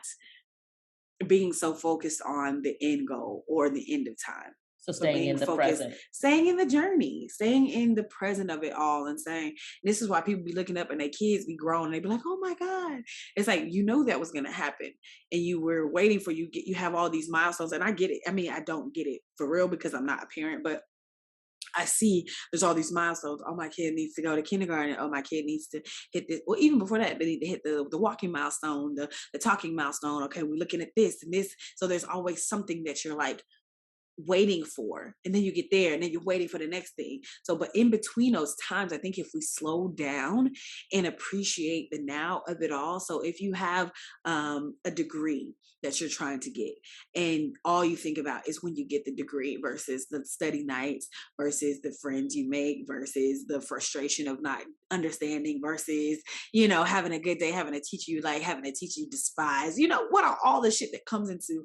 being so focused on the end goal or the end of time. So staying in the present. Staying in the journey, staying in the present of it all, and saying, this is why people be looking up and their kids be grown and they be like, oh my God. It's like, you know that was going to happen. And you were waiting for you have all these milestones. And I get it. I mean, I don't get it for real because I'm not a parent, but I see there's all these milestones. Oh, my kid needs to go to kindergarten. Oh, my kid needs to hit this. Well, even before that, they need to hit the walking milestone, the talking milestone. Okay, we're looking at this and this. So there's always something that you're like waiting for, and then you get there and then you're waiting for the next thing. So but in between those times, I think if we slow down and appreciate the now of it all. So if you have a degree that you're trying to get, and all you think about is when you get the degree versus the study nights versus the friends you make versus the frustration of not understanding versus, you know, having a good day, having a teacher you like, having a teacher you despise, you know, what are all the shit that comes into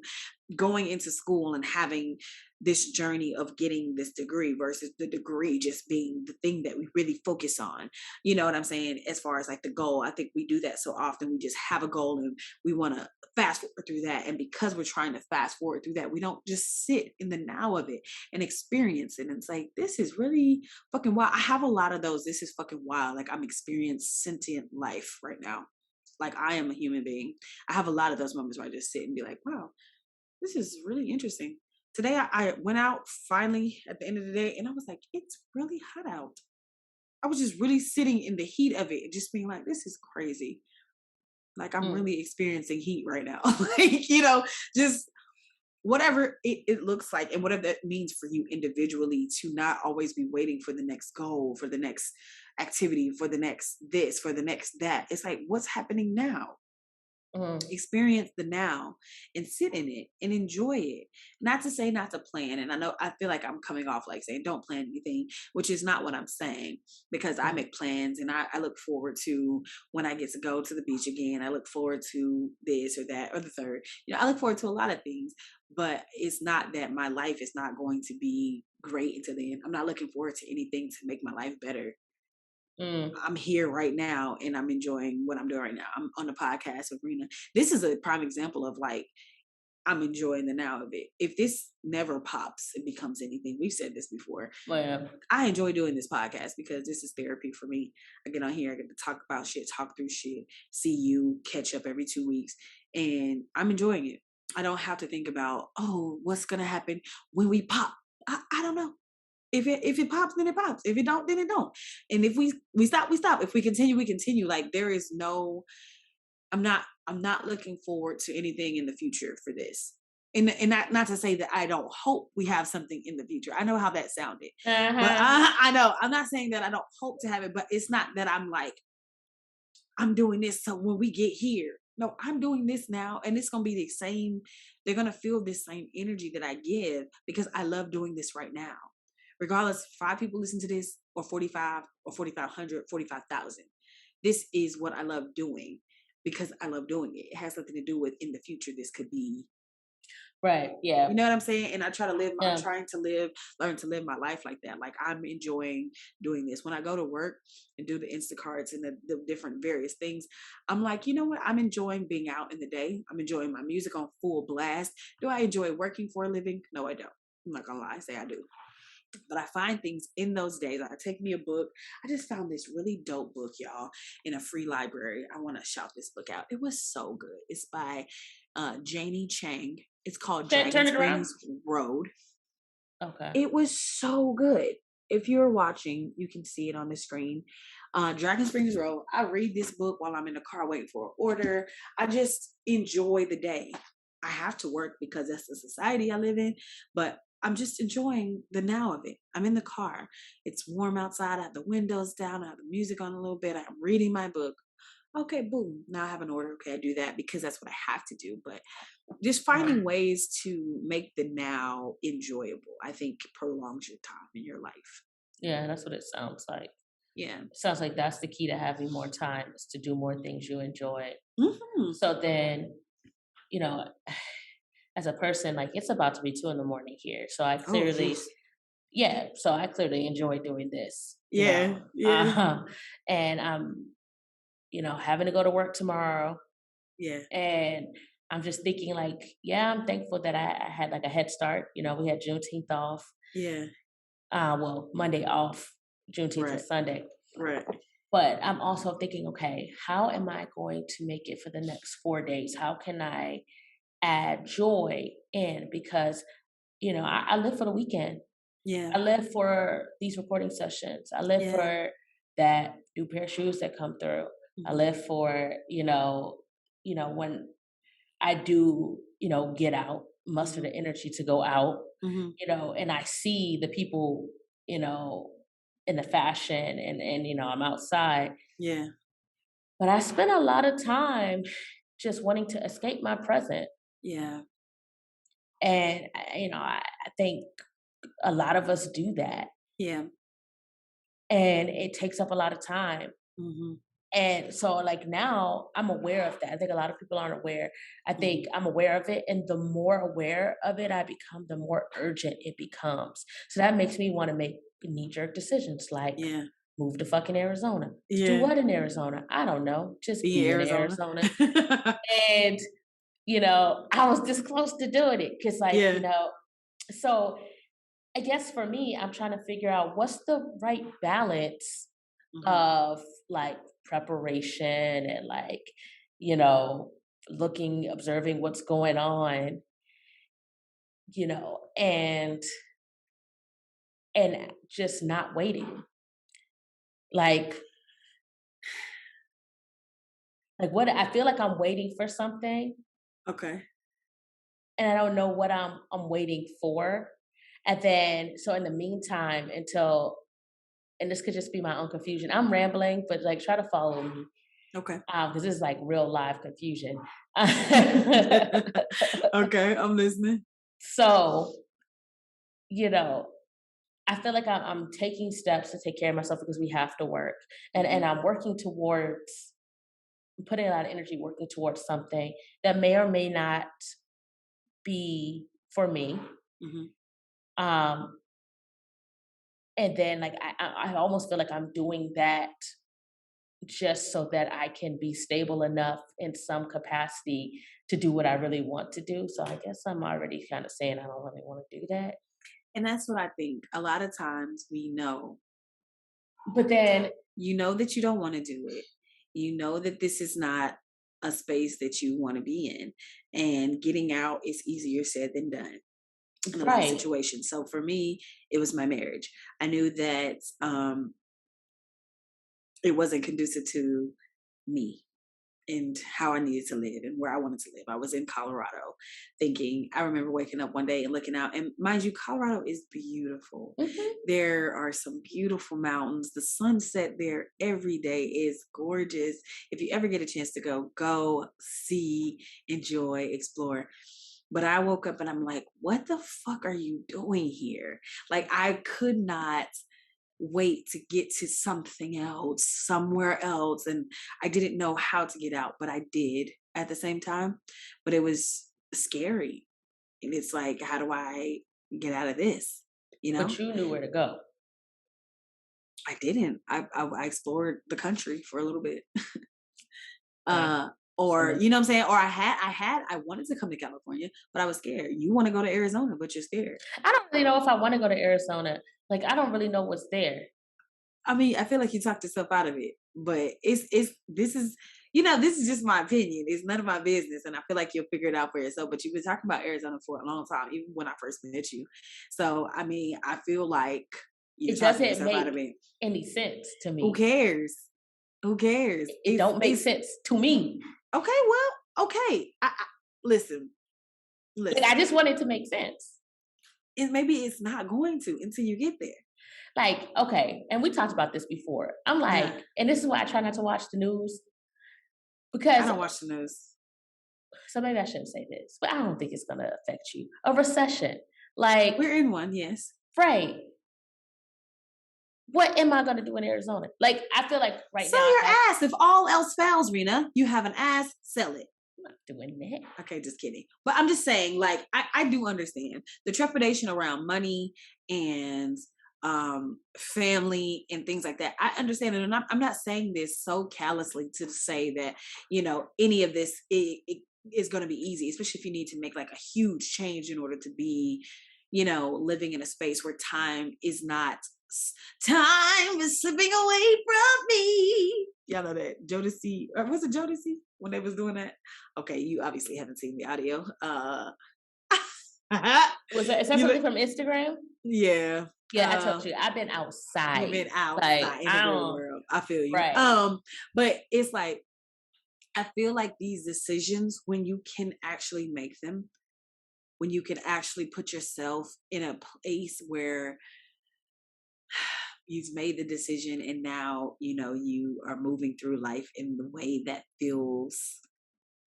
going into school and having this journey of getting this degree versus the degree just being the thing that we really focus on. You know what I'm saying? As far as like the goal, I think we do that so often. We just have a goal and we want to fast forward through that. And because we're trying to fast forward through that, we don't just sit in the now of it and experience it. And it's like, this is really fucking wild. I have a lot of those. This is fucking wild. Like I'm experiencing sentient life right now. Like I am a human being. I have a lot of those moments where I just sit and be like, wow, this is really interesting. Today, I went out finally at the end of the day and I was like, it's really hot out. I was just really sitting in the heat of it and just being like, this is crazy. Like I'm really experiencing heat right now. Like, you know, just whatever it looks like and whatever that means for you individually, to not always be waiting for the next goal, for the next activity, for the next this, for the next that. It's like, what's happening now? Experience the now and sit in it and enjoy it. Not to say not to plan. And I feel like I'm coming off like saying don't plan anything, which is not what I'm saying, because I make plans and I look forward to when I get to go to the beach again. I look forward to this or that or the third. You know, I look forward to a lot of things, but it's not that my life is not going to be great until then. I'm not looking forward to anything to make my life better. I'm here right now and I'm enjoying what I'm doing right now. I'm on the podcast arena. This is a prime example of like, I'm enjoying the now of it. If this never pops, it becomes anything. We've said this before. Yeah. I enjoy doing this podcast because this is therapy for me. I get on here, I get to talk about shit, talk through shit, see you, catch up every 2 weeks. And I'm enjoying it. I don't have to think about, oh, what's gonna happen when we pop. I don't know. If it pops, then it pops. If it don't, then it don't. And if we stop, we stop. If we continue, we continue. Like there is no, I'm not looking forward to anything in the future for this. And not to say that I don't hope we have something in the future. I know how that sounded. But Uh-huh. I know I'm not saying that I don't hope to have it, but it's not that I'm like, I'm doing this so when we get here. No, I'm doing this now and it's going to be the same. They're going to feel this same energy that I give because I love doing this right now. Regardless, 5 people listen to this or 45 or 4,500, 45,000. This is what I love doing because I love doing it. It has nothing to do with in the future this could be. Right. Yeah. You know what I'm saying? And I try to live, I'm Yeah. trying to learn to live my life like that. Like I'm enjoying doing this. When I go to work and do the Instacarts and the different various things, I'm like, you know what? I'm enjoying being out in the day. I'm enjoying my music on full blast. Do I enjoy working for a living? No, I don't. I'm not gonna lie, I say I do. But I find things in those days. I take me a book. I just found this really dope book, y'all, in a free library. I want to shout this book out. It was so good. It's by Janie Chang. It's called Dragon Turn it around. Springs Road. Okay. It was so good. If you're watching, you can see it on the screen. Dragon Springs Road. I read this book while I'm in the car waiting for an order. I just enjoy the day. I have to work because that's the society I live in, but I'm just enjoying the now of it. I'm in the car. It's warm outside. I have the windows down. I have the music on a little bit. I'm reading my book. Okay, boom. Now I have an order. Okay, I do that because that's what I have to do. But just finding ways to make the now enjoyable, I think prolongs your time in your life. Yeah, that's what it sounds like. Yeah. It sounds like that's the key to having more time is to do more things you enjoy. Mm-hmm. So then, you know, as a person, like it's about to be 2 a.m. here. So I Oh, clearly, yeah, so I clearly enjoy doing this. yeah, yeah, And I'm, having to go to work tomorrow. yeah, And I'm just thinking like, yeah, I'm thankful that I had like a head start. We had Juneteenth off. yeah. Well, Monday off, Juneteenth Right, was Sunday. right. But I'm also thinking, okay, how am I going to make it for the next 4 days? How can I add joy in? Because, I live for the weekend. Yeah, I live for these recording sessions. I live yeah. for that new pair of shoes that come through. I Mm-hmm. live for, when I do, get out, muster Mm-hmm. the energy to go out, Mm-hmm. and I see the people, you know, in the fashion and I'm outside. Yeah, But I spend a lot of time just wanting to escape my present. yeah, And, I think a lot of us do that. yeah. And it takes up a lot of time. Mm-hmm. And so, like, now I'm aware of that. I think a lot of people aren't aware. I Mm-hmm. think I'm aware of it. And the more aware of it I become, the more urgent it becomes. So that makes me want to make knee jerk decisions like Yeah, move to fucking Arizona. To do yeah. what in Arizona? I don't know. Just Be in be in Arizona. Arizona. And, I was this close to doing it because, like, Yeah. so I guess for me, I'm trying to figure out what's the right balance Mm-hmm. of like preparation and like, looking, observing what's going on, and just not waiting. Like what I feel like I'm waiting for something Okay. and I don't know what I'm waiting for. And then so in the meantime, until and this could just be my own confusion. I'm rambling, but like try to follow me. Okay. Because this is like real live confusion. Okay, I'm listening. So, you know, I feel like I'm taking steps to take care of myself because we have to work, and Mm-hmm. I'm working towards putting a lot of energy working towards something that may or may not be for me. Mm-hmm. Um, and then like I almost feel like I'm doing that just so that I can be stable enough in some capacity to do what I really want to do. So I guess I'm already kind of saying I don't really want to do that. And that's what I think. A lot of times we know, But then, you know that you don't want to do it. You know that this is not a space that you want to be in. And getting out is easier said than done in a lot of Right. situations. So for me, it was my marriage. I knew that it wasn't conducive to me and how I needed to live and where I wanted to live. I was in Colorado thinking, I remember waking up one day and looking out, and mind you, Colorado is beautiful. Mm-hmm. There are some beautiful mountains. The sunset there every day is gorgeous. If you ever get a chance to go see, enjoy, explore. But I woke up and I'm like, what the fuck are you doing here? Like, I could not wait to get to something else, somewhere else. And I didn't know how to get out, but I did at the same time. But it was scary. And it's like, how do I get out of this? You know? But you knew where to go. I didn't. I explored the country for a little bit. Right. Or you know what I'm saying? Or I wanted to come to California, but I was scared. You want to go to Arizona, but you're scared. I don't really know if I want to go to Arizona. Like, I don't really know what's there. I mean, I feel like you talked yourself out of it, but this is this is just my opinion. It's none of my business, and I feel like you'll figure it out for yourself. But you've been talking about Arizona for a long time, even when I first met you. So I mean, I feel like you It talking doesn't yourself out of make it. any sense to me. Who cares? Who cares? It don't make sense to me. Okay, well, okay. Listen. Like, I just want it to make sense. And maybe it's not going to until you get there. Like, okay, and we talked about this before. I'm like, and this is why I try not to watch the news. Because I don't watch the news. So maybe I shouldn't say this, but I don't think it's gonna affect you. A recession. Like, we're in one, yes. Right. What am I gonna do in Arizona? Like, I feel like right now. Sell your ass. If all else fails, Rena, you have an ass, sell it. I'm not doing that. Okay, just kidding. But I'm just saying, like, I do understand the trepidation around money and family and things like that. I understand it. And I'm not saying this so callously to say that, any of this is going to be easy, especially if you need to make like a huge change in order to be, living in a space where time is slipping away from me. Y'all know that Jodeci, or was it Jodeci when they was doing that? Okay, you obviously haven't seen the audio. Is that something from Instagram? Yeah. Yeah, I told you, I've been outside. You've been outside in the real world. I feel you. Right. But it's like, I feel like these decisions, when you can actually make them, when you can actually put yourself in a place where you've made the decision and now, you are moving through life in the way that feels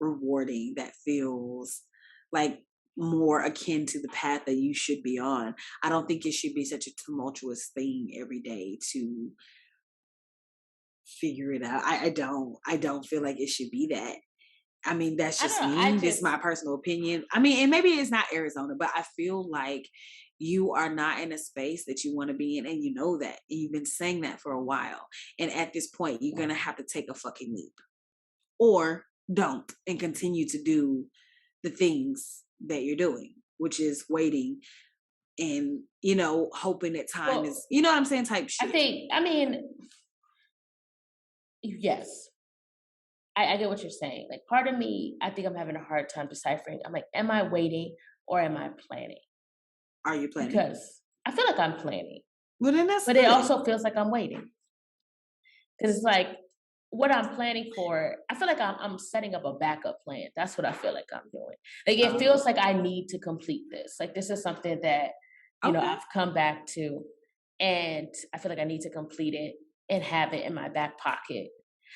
rewarding, that feels like more akin to the path that you should be on. I don't think it should be such a tumultuous thing every day to figure it out. I don't feel like it should be that. I mean, that's just me. This is my personal opinion. I mean, and maybe it's not Arizona, but I feel like you are not in a space that you want to be in, and you know that. And you've been saying that for a while. And at this point, you're gonna have to take a fucking leap. Or don't and continue to do the things that you're doing, which is waiting and, hoping that time is, you know what I'm saying, type shit. Yes. I get what you're saying. Like, part of me, I think I'm having a hard time deciphering. I'm like, am I waiting or am I planning? Are you planning? Because I feel like I'm planning. Well, then that's But good. It also feels like I'm waiting. Because it's like, what I'm planning for, I feel like I'm setting up a backup plan. That's what I feel like I'm doing. Like, it feels like I need to complete this. Like, this is something that, I've come back to. And I feel like I need to complete it and have it in my back pocket.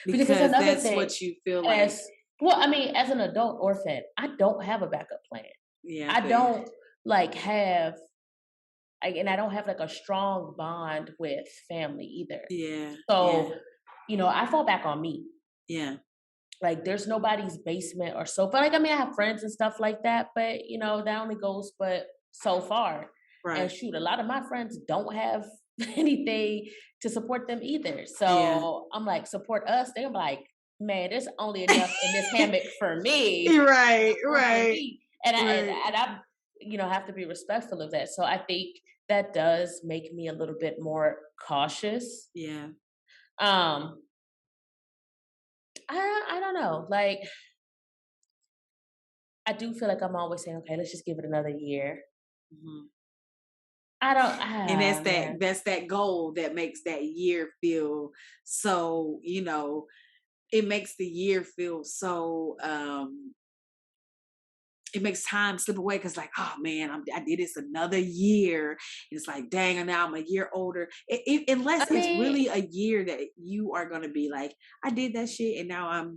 Because that's what you feel like. As an adult orphan, I don't have a backup plan. Yeah, I don't have, and I don't have like a strong bond with family either. Yeah. So, I fall back on me. Yeah. Like, there's nobody's basement or sofa. Like, I have friends and stuff like that, but that only goes but so far. Right. And shoot, a lot of my friends don't have anything to support them either. So I'm like, support us. They're like, man, there's only enough in this hammock for me. Right. And I have to be respectful of that. So I think that does make me a little bit more cautious. Yeah. I don't know. Like, I do feel like I'm always saying, okay, let's just give it another year. Mm-hmm. I don't, And man. that's that goal that makes that year feel so, it makes the year feel so it makes time slip away because like, oh man, I did this another year. It's like, dang, and now I'm a year older. Unless I it's mean, really a year that you are gonna be like, I did that shit and now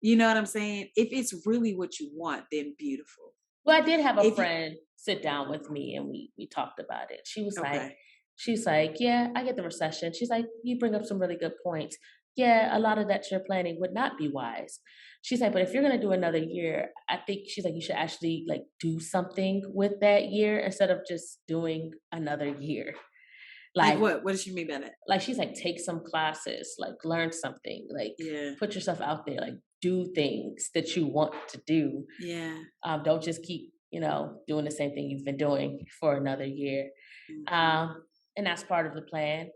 you know what I'm saying? If it's really what you want, then beautiful. well, I did have a If you friend sit down with me and we talked about it. okay, She's like, yeah, I get the recession. She's like, you bring up some really good points. Yeah, a lot of that you're planning would not be wise. She's like, but if you're gonna do another year, I think she's like, you should actually like do something with that year instead of just doing another year. like Like, what? What does she mean by that? like she's like, take some classes, like learn something, like Yeah, put yourself out there, like do things that you want to do. yeah. Don't just keep, doing the same thing you've been doing for another year. Hmm. And that's part of the plan.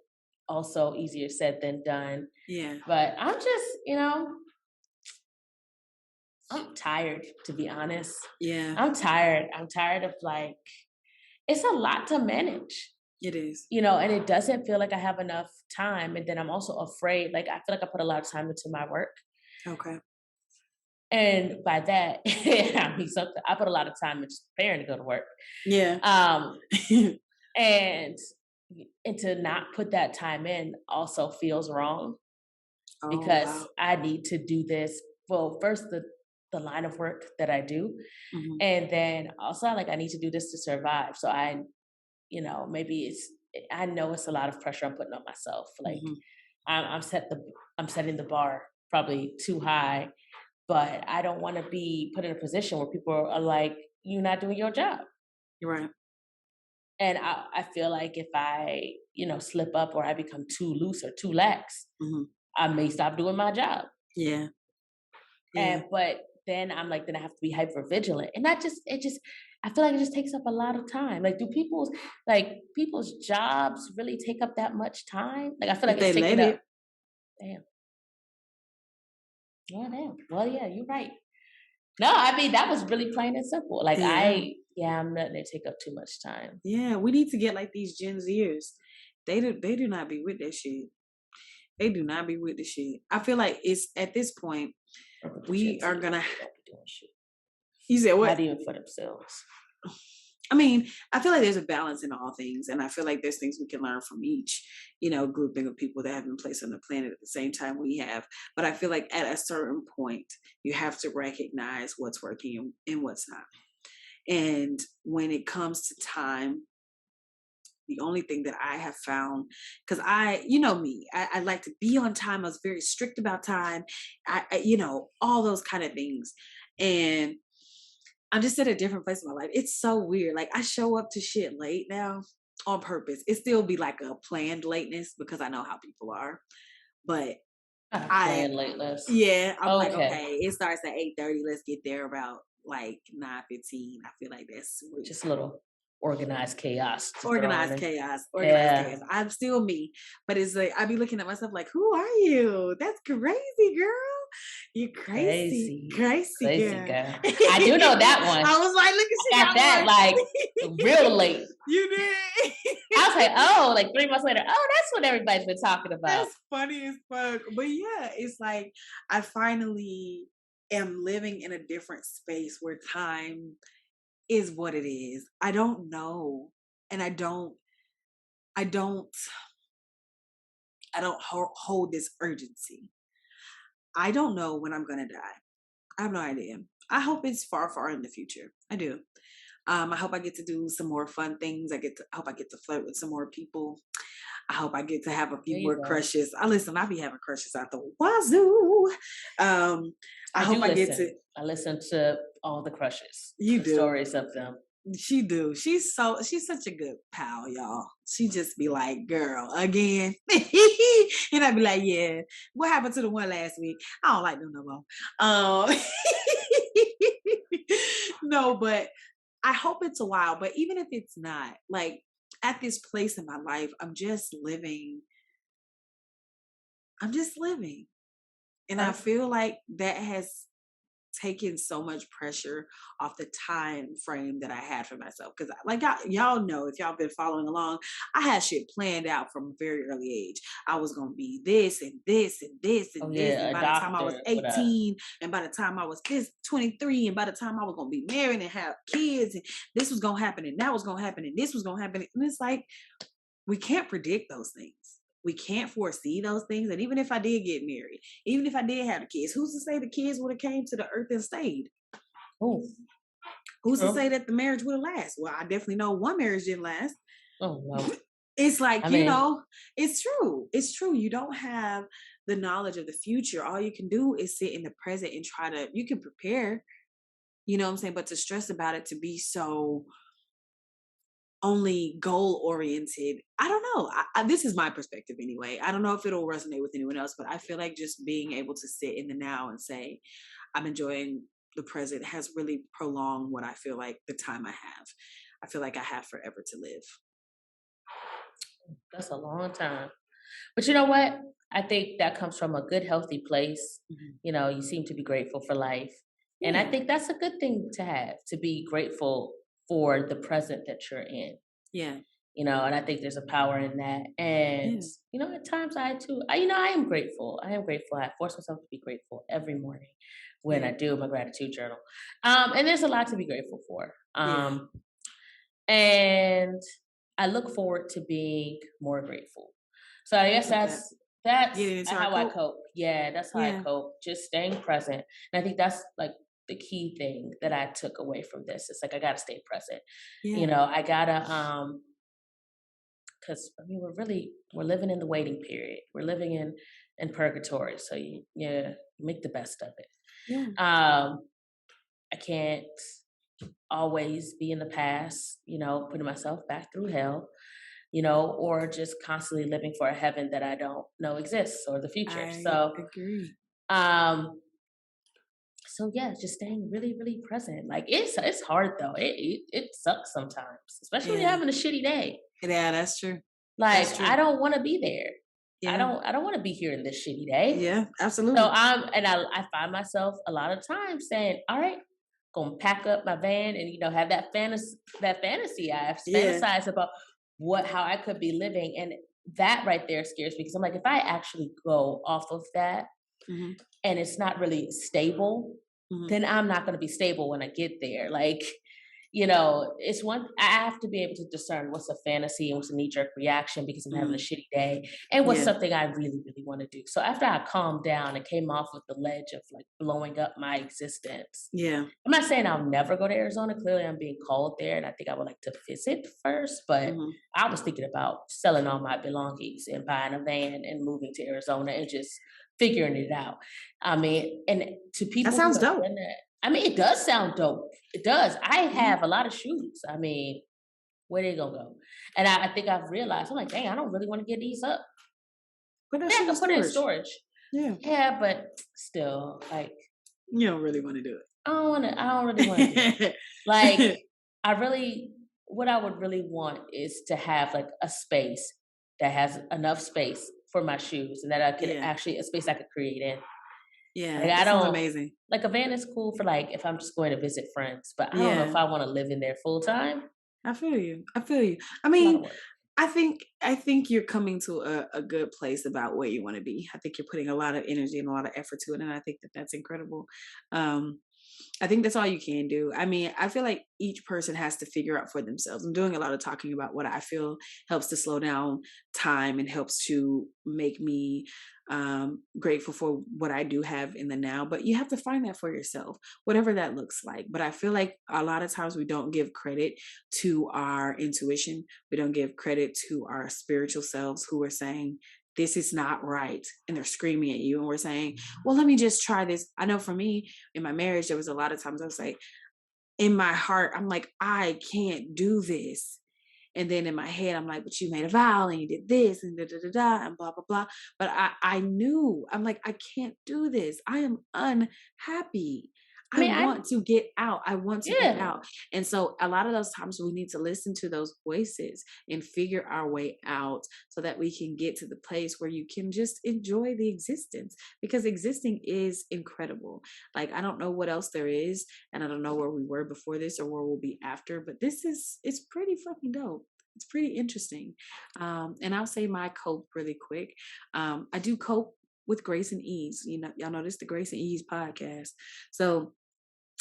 Also, easier said than done. Yeah, But I'm just, I'm tired, to be honest. yeah. I'm tired. I'm tired of like, it's a lot to manage, It is. and it doesn't feel like I have enough time. And then I'm also afraid, like, I feel like I put a lot of time into my work. Okay. And by that, I mean something. I put a lot of time into preparing to go to work. Yeah. Um, and to not put that time in also feels wrong Oh because wow. I need to do this. Well, first the line of work that I do, Hmm. and then also like I need to do this to survive. So maybe I know it's a lot of pressure I'm putting on myself. Like Hmm. I'm I'm setting the bar probably too high, but I don't want to be put in a position where people are like, you're not doing your job. You're right. And I feel like if I, slip up or I become too loose or too lax, Hmm. I may stop doing my job. Yeah. Yeah. But then I'm like, then I have to be hyper vigilant. And I feel like it just takes up a lot of time. Like, do people's jobs really take up that much time? Like, I feel If like it's they let taking up, it. damn. Yeah, damn. Well, yeah, you're right. No, I mean, that was really plain and simple. Like, Yeah. I'm letting it take up too much time. Yeah. We need to get like these Gen Zers. They do not be with that shit. They do not be with the shit. I feel like it's at this point Or the we Gen are Z gonna. don't be doing shit. You said Not what? even for themselves. I mean, I feel like there's a balance in all things, and I feel like there's things we can learn from each, grouping of people that have been placed on the planet at the same time we have. But I feel like at a certain point, you have to recognize what's working and what's not. And when it comes to time, the only thing that I have found, because you know me, I like to be on time. I was very strict about time. All those kind of things. And I'm just at a different place in my life. It's so weird. Like I show up to shit late now on purpose. It still be like a planned lateness because I know how people are. But Not a I planned late list. yeah, I'm like, Okay. okay, it starts at 8:30. Let's get there about like 9:15. I feel like that's sweet. Just a little organized chaos to throw Organized in. chaos, organized Yeah. chaos. I'm still me, but it's like I be looking at myself like, who are you? That's crazy, girl. You crazy, Crazy. crazy Crazy girl. girl. I do know that one. I was like, look at she I got got that like real one. late. You did. I was like, oh, like 3 months later. Oh, that's what everybody's been talking about. That's funny as fuck. But yeah, it's like I finally am living in a different space where time is what it is. I don't know. And I don't hold this urgency. I don't know when I'm gonna die. I have no idea. I hope it's far, far in the future. I do. I hope I get to do some more fun things. I hope I get to flirt with some more people. I hope I get to have a There few you more go. crushes. I be having crushes out the wazoo. I I hope do I get to. listen. I listen to all the crushes, You the do. stories of them. She do. She's such a good pal, y'all. She just be like, girl, again. And I'd be like, yeah. What happened to the one last week? I don't like them no more. Um no, but I hope it's a while. But even if it's not, like at this place in my life, I'm just living. I'm just living. And I Okay. feel like that has taken so much pressure off the time frame that I had for myself. Because, like y'all know, if y'all been following along, I had shit planned out from a very early age. I was gonna be this and this and this Oh and this, yeah, and a by the time I was doctor. What up? 18, and by the time I was this 23, and by the time I was gonna be married and have kids, and this was gonna happen, and that was gonna happen, and this was gonna happen, and it's like we can't predict those things. We can't foresee those things. And even if I did get married, even if I did have the kids, who's to say the kids would have came to the earth and stayed? Oh, Who's to true. say that the marriage would have lasted? Well, I definitely know one marriage didn't last. Oh no. It's I like, mean, it's true. It's true. You don't have the knowledge of the future. All you can do is sit in the present and try to, you can prepare, you know what I'm saying? But to stress about it, to be so only goal oriented. I don't know. This is my perspective anyway. I don't know if it'll resonate with anyone else, but I feel like just being able to sit in the now and say, I'm enjoying the present has really prolonged what I feel like the time I have. I feel like I have forever to live. that's a long time. But you know what? I think that comes from a good, healthy place. Mm-hmm. You know, you seem to be grateful for life. And I Yeah. think that's a good thing to have, to be grateful for the present that you're in. Yeah. You know, and I think there's a power in that. And, Yeah. you know, at times I too, I am grateful. I am grateful. I force myself to be grateful every morning when Yeah. I do my gratitude journal. And there's a lot to be grateful for. Yeah. And I look forward to being more grateful. So I guess Love that. that's Getting into our how I coat. cope. Yeah, that's how I Yeah. cope. Just staying present. And I think that's like the key thing that I took away from this. It's like I gotta stay present. You Yeah. know, I gotta because I mean we're living in the waiting period. We're living in purgatory. So you make the best of it. Yeah. I can't always be in the past, you know, putting myself back through hell, you know, or just constantly living for a heaven that I don't know exists or the future. I agree. Um, so yeah, just staying really, really present. Like it's hard though. It sucks sometimes, especially when you're Yeah. having a shitty day. Yeah, that's true. Like That's true. I don't want to be there. Yeah. I don't want to be here in this shitty day. Yeah, So absolutely. I find myself a lot of times saying, all right, gonna pack up my van and you know have that fantasy. I've Yeah. fantasized about how I could be living. And that right there scares me because I'm like, if I actually go off of that Mm-hmm. and it's not really stable, Mm-hmm. then I'm not gonna be stable when I get there. Like, you know, it's one I have to be able to discern what's a fantasy and what's a knee-jerk reaction because I'm having a Mm. shitty day and what's Yeah. something I really, really want to do. So after I calmed down and came off of the ledge of like blowing up my existence, Yeah. I'm not saying I'll never go to Arizona. Clearly I'm being called there and I think I would like to visit first, but Mm-hmm. I was thinking about selling all my belongings and buying a van and moving to Arizona and just figuring it out. I mean, and to That people who sounds have dope. done that, I mean, it does sound dope. It does. I Yeah. have a lot of shoes. I mean, where they gonna go? And I think I've realized, I'm like, dang, I don't really want to get these up. Put that Yeah, I shit in can put it in storage. storage. Yeah. Yeah, but still, like, You don't really want to do I don't really want to do it. it. Like, what I would really want is to have like a space that has enough space for my shoes and that I could Yeah. a space I could create in. Yeah. Like, I That sounds don't, amazing. like a van is cool for like if I'm just going to visit friends, but I don't know Yeah. if I want to live in there full time. I feel you. I feel you. I It's a lot of mean, work. I think you're coming to a good place about where you want to be. I think you're putting a lot of energy and a lot of effort to it, and I think that that's incredible. Um, I think that's all you can do. I mean, I feel like each person has to figure out for themselves. I'm doing a lot of talking about what I feel helps to slow down time and helps to make me grateful for what I do have in the now. But you have to find that for yourself, whatever that looks like. But I feel like a lot of times we don't give credit to our intuition. We don't give credit to our spiritual selves who are saying, this is not right. And they're screaming at you. And we're saying, well, let me just try this. I know for me in my marriage, there was a lot of times I was like, in my heart, I'm like, I can't do this. And then in my head, I'm like, but you made a vow and you did this and da da da da and blah, blah, blah. But I knew, I'm like, I can't do this. I am unhappy. I I mean, want to get out. I want to get yeah. out. And so a lot of those times we need to listen to those voices and figure our way out so that we can get to the place where you can just enjoy the existence, because existing is incredible. Like, I don't know what else there is, and I don't know where we were before this or where we'll be after, but it's pretty fucking dope. It's pretty interesting. And I'll say my cope really quick. I do cope with grace and ease. You know, y'all know this is the Grace and Ease podcast. So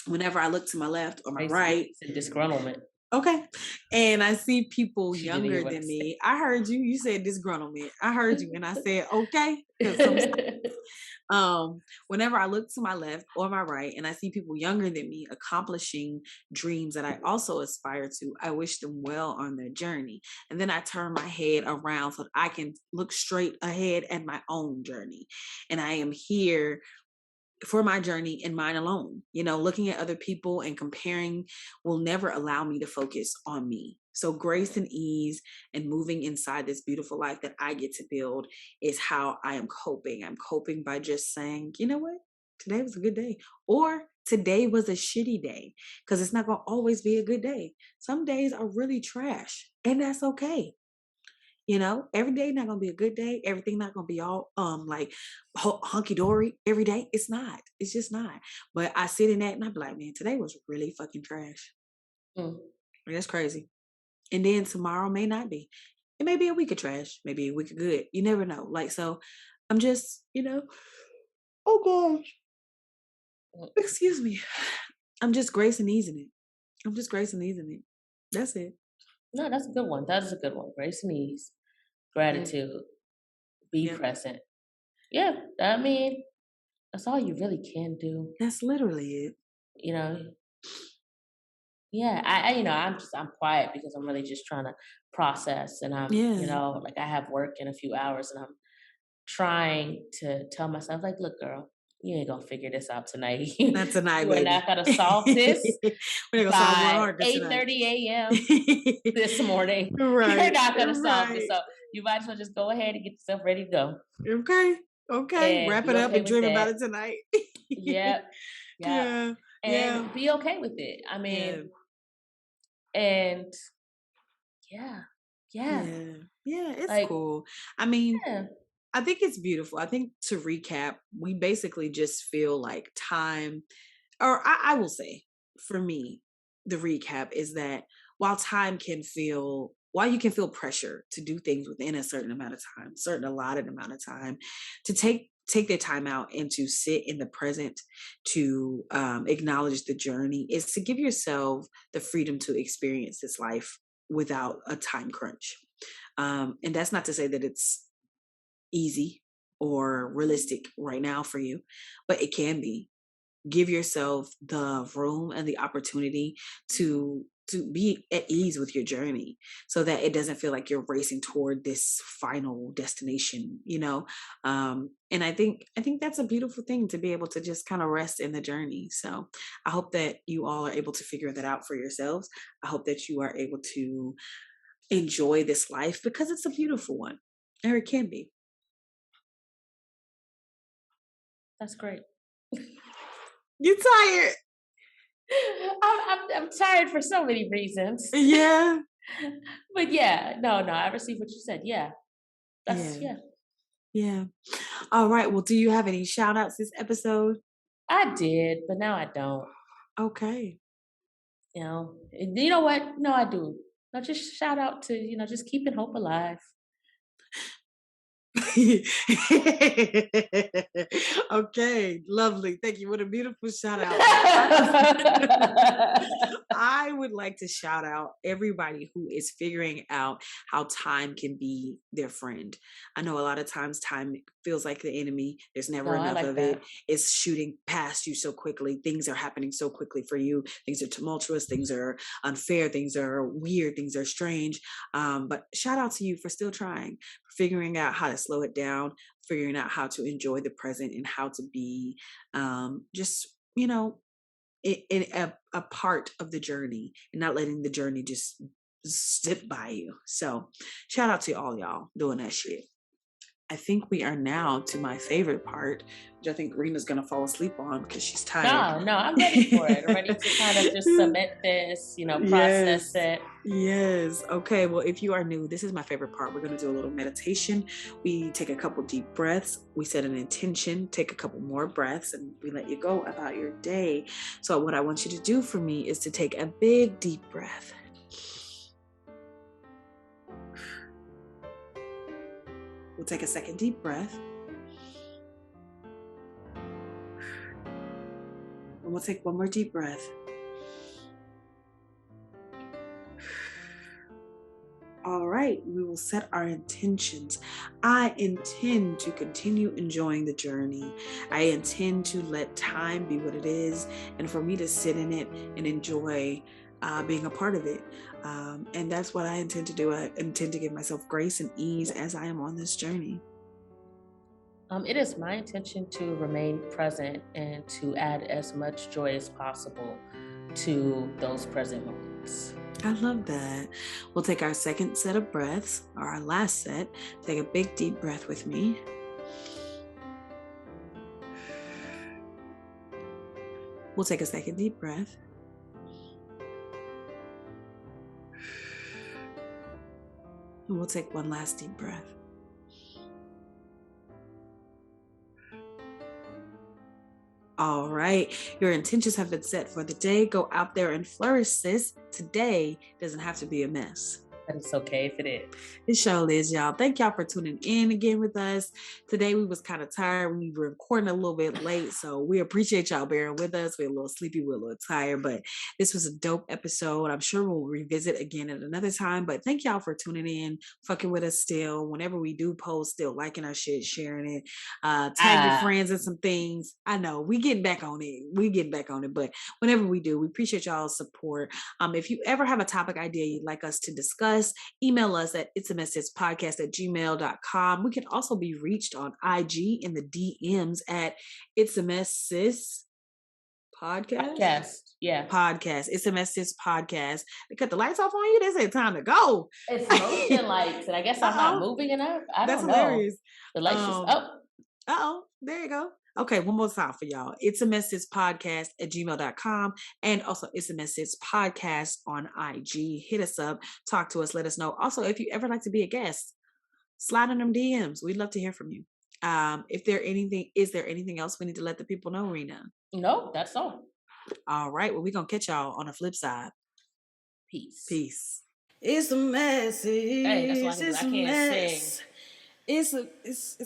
whenever I look to my left or my right, And disgruntlement. okay, and I see people She didn't hear younger what I than said. me, I heard you. You said disgruntlement. I heard you, and I said okay, because sometimes whenever I look to my left or my right and I see people younger than me accomplishing dreams that I also aspire to, I wish them well on their journey. And then I turn my head around so that I can look straight ahead at my own journey. And I am here for my journey and mine alone. You know, looking at other people and comparing will never allow me to focus on me. So grace and ease and moving inside this beautiful life that I get to build is how I am coping. I'm coping by just saying, you know what? Today was a good day. Or today was a shitty day, because it's not going to always be a good day. Some days are really trash, and that's okay. You know, every day not gonna be a good day. Everything not gonna be all like hunky dory every day. It's not. It's just not. But I sit in that and I be like, man, today was really fucking trash. Mm. That's crazy. And then tomorrow may not be. It may be a week of trash. Maybe a week of good. You never know. Like, so I'm just, oh gosh, Mm. excuse me. I'm just grace and easing it. I'm just grace and easing it. That's it. No, that's a good one. That is a good one. Grace and ease, Yeah. gratitude, be Yeah. present. Yeah, I mean, that's all you really can do. That's literally it. You know, yeah. I'm quiet because I'm really just trying to process, and Yeah. like I have work in a few hours, and I'm trying to tell myself, like, look, girl, you ain't gonna figure this out tonight. Not tonight, You are baby. not gonna solve this We're not gonna solve one by argument tonight. 8:30 a.m. this morning. You're Right, not gonna solve this. right. So you might as well just go ahead and get yourself ready to go. Okay, okay. And Wrap be it up okay and with dream about that. it tonight. Yep. Yep. Yeah, yeah, And be okay with it. I yeah, mean, and yeah. Yeah. yeah, yeah. It's Like, cool. I mean, yeah. I think it's beautiful. I think, to recap, we basically just feel like time, or I will say, for me, the recap is that while you can feel pressure to do things within a certain amount of time, certain allotted amount of time, to take their time out and to sit in the present, to acknowledge the journey, is to give yourself the freedom to experience this life without a time crunch. And that's not to say that it's easy or realistic right now for you, but it can be. Give yourself the room and the opportunity to be at ease with your journey, so that it doesn't feel like you're racing toward this final destination, and I think that's a beautiful thing, to be able to just kind of rest in the journey. So I hope that you all are able to figure that out for yourselves. I hope that you are able to enjoy this life, because it's a beautiful one, or it can be. That's great. You tired? I'm tired for so many reasons. Yeah. But yeah, no, I received what you said. Yeah. That's Yeah. yeah. Yeah. All right. Well, do you have any shout outs this episode? I did, but now I don't. Okay. You know what? No, I do. No, just shout out to, just keeping hope alive. Okay, lovely. Thank you. What a beautiful shout out. I would like to shout out everybody who is figuring out how time can be their friend. I know a lot of times time feels like the enemy. There's never No, I enough like of that. it. It's shooting past you so quickly. Things are happening so quickly for you. Things are tumultuous. Things are unfair. Things are weird. Things are strange. But shout out to you for still trying, figuring out how to slow it down, figuring out how to enjoy the present, and how to be just, in a part of the journey, and not letting the journey just slip by you. So shout out to all y'all doing that shit. I think we are now to my favorite part, which I think Rena's going to fall asleep on because she's tired. No, I'm ready for it. I'm ready to kind of just submit this, process it. Yes. Okay. Well, if you are new, this is my favorite part. We're going to do a little meditation. We take a couple deep breaths. We set an intention, take a couple more breaths, and we let you go about your day. So what I want you to do for me is to take a big deep breath. We'll take a second deep breath. And we'll take one more deep breath. All right, we will set our intentions. I intend to continue enjoying the journey. I intend to let time be what it is, and for me to sit in it and enjoy being a part of it. And that's what I intend to do. I intend to give myself grace and ease as I am on this journey. It is my intention to remain present and to add as much joy as possible to those present moments. I love that. We'll take our second set of breaths, or our last set. Take a big deep breath with me. We'll take a second deep breath. And we'll take one last deep breath. All right, your intentions have been set for the day. Go out there and flourish, sis. Today doesn't have to be a mess. But it's okay if it is. It sure is, y'all. Thank y'all for tuning in again with us. Today we was kind of tired. We were recording a little bit late, so we appreciate y'all bearing with us. We're a little sleepy, we're a little tired, but this was a dope episode. I'm sure we'll revisit again at another time, but thank y'all for tuning in, fucking with us still. Whenever we do post, still liking our shit, sharing it, tag your friends and some things. I know we getting back on it. But whenever we do, we appreciate y'all's support. If you ever have a topic idea you'd like us to discuss, email us at itsamesssispodcast@gmail.com. We can also be reached on IG in the DMs at itsamessis podcast. Yeah. Podcast. It's a mess sis podcast. They cut the lights off on you. They say time to go. It's motion lights, and I guess I'm not moving enough. That's hilarious. The lights just up. There you go. Okay, one more time for y'all. It's a message podcast at gmail.com, and also it's a message podcast on IG. Hit us up, talk to us, let us know. Also, if you ever like to be a guest, slide in them DMs. We'd love to hear from you. Is there anything else we need to let the people know, Rena? No, that's all. All right. Well, we're gonna catch y'all on the flip side. Peace. It's a message. Hey, that's why I can't sing. It's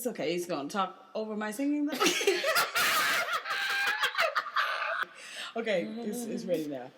okay. He's gonna talk over my singing though. Okay, it's ready now.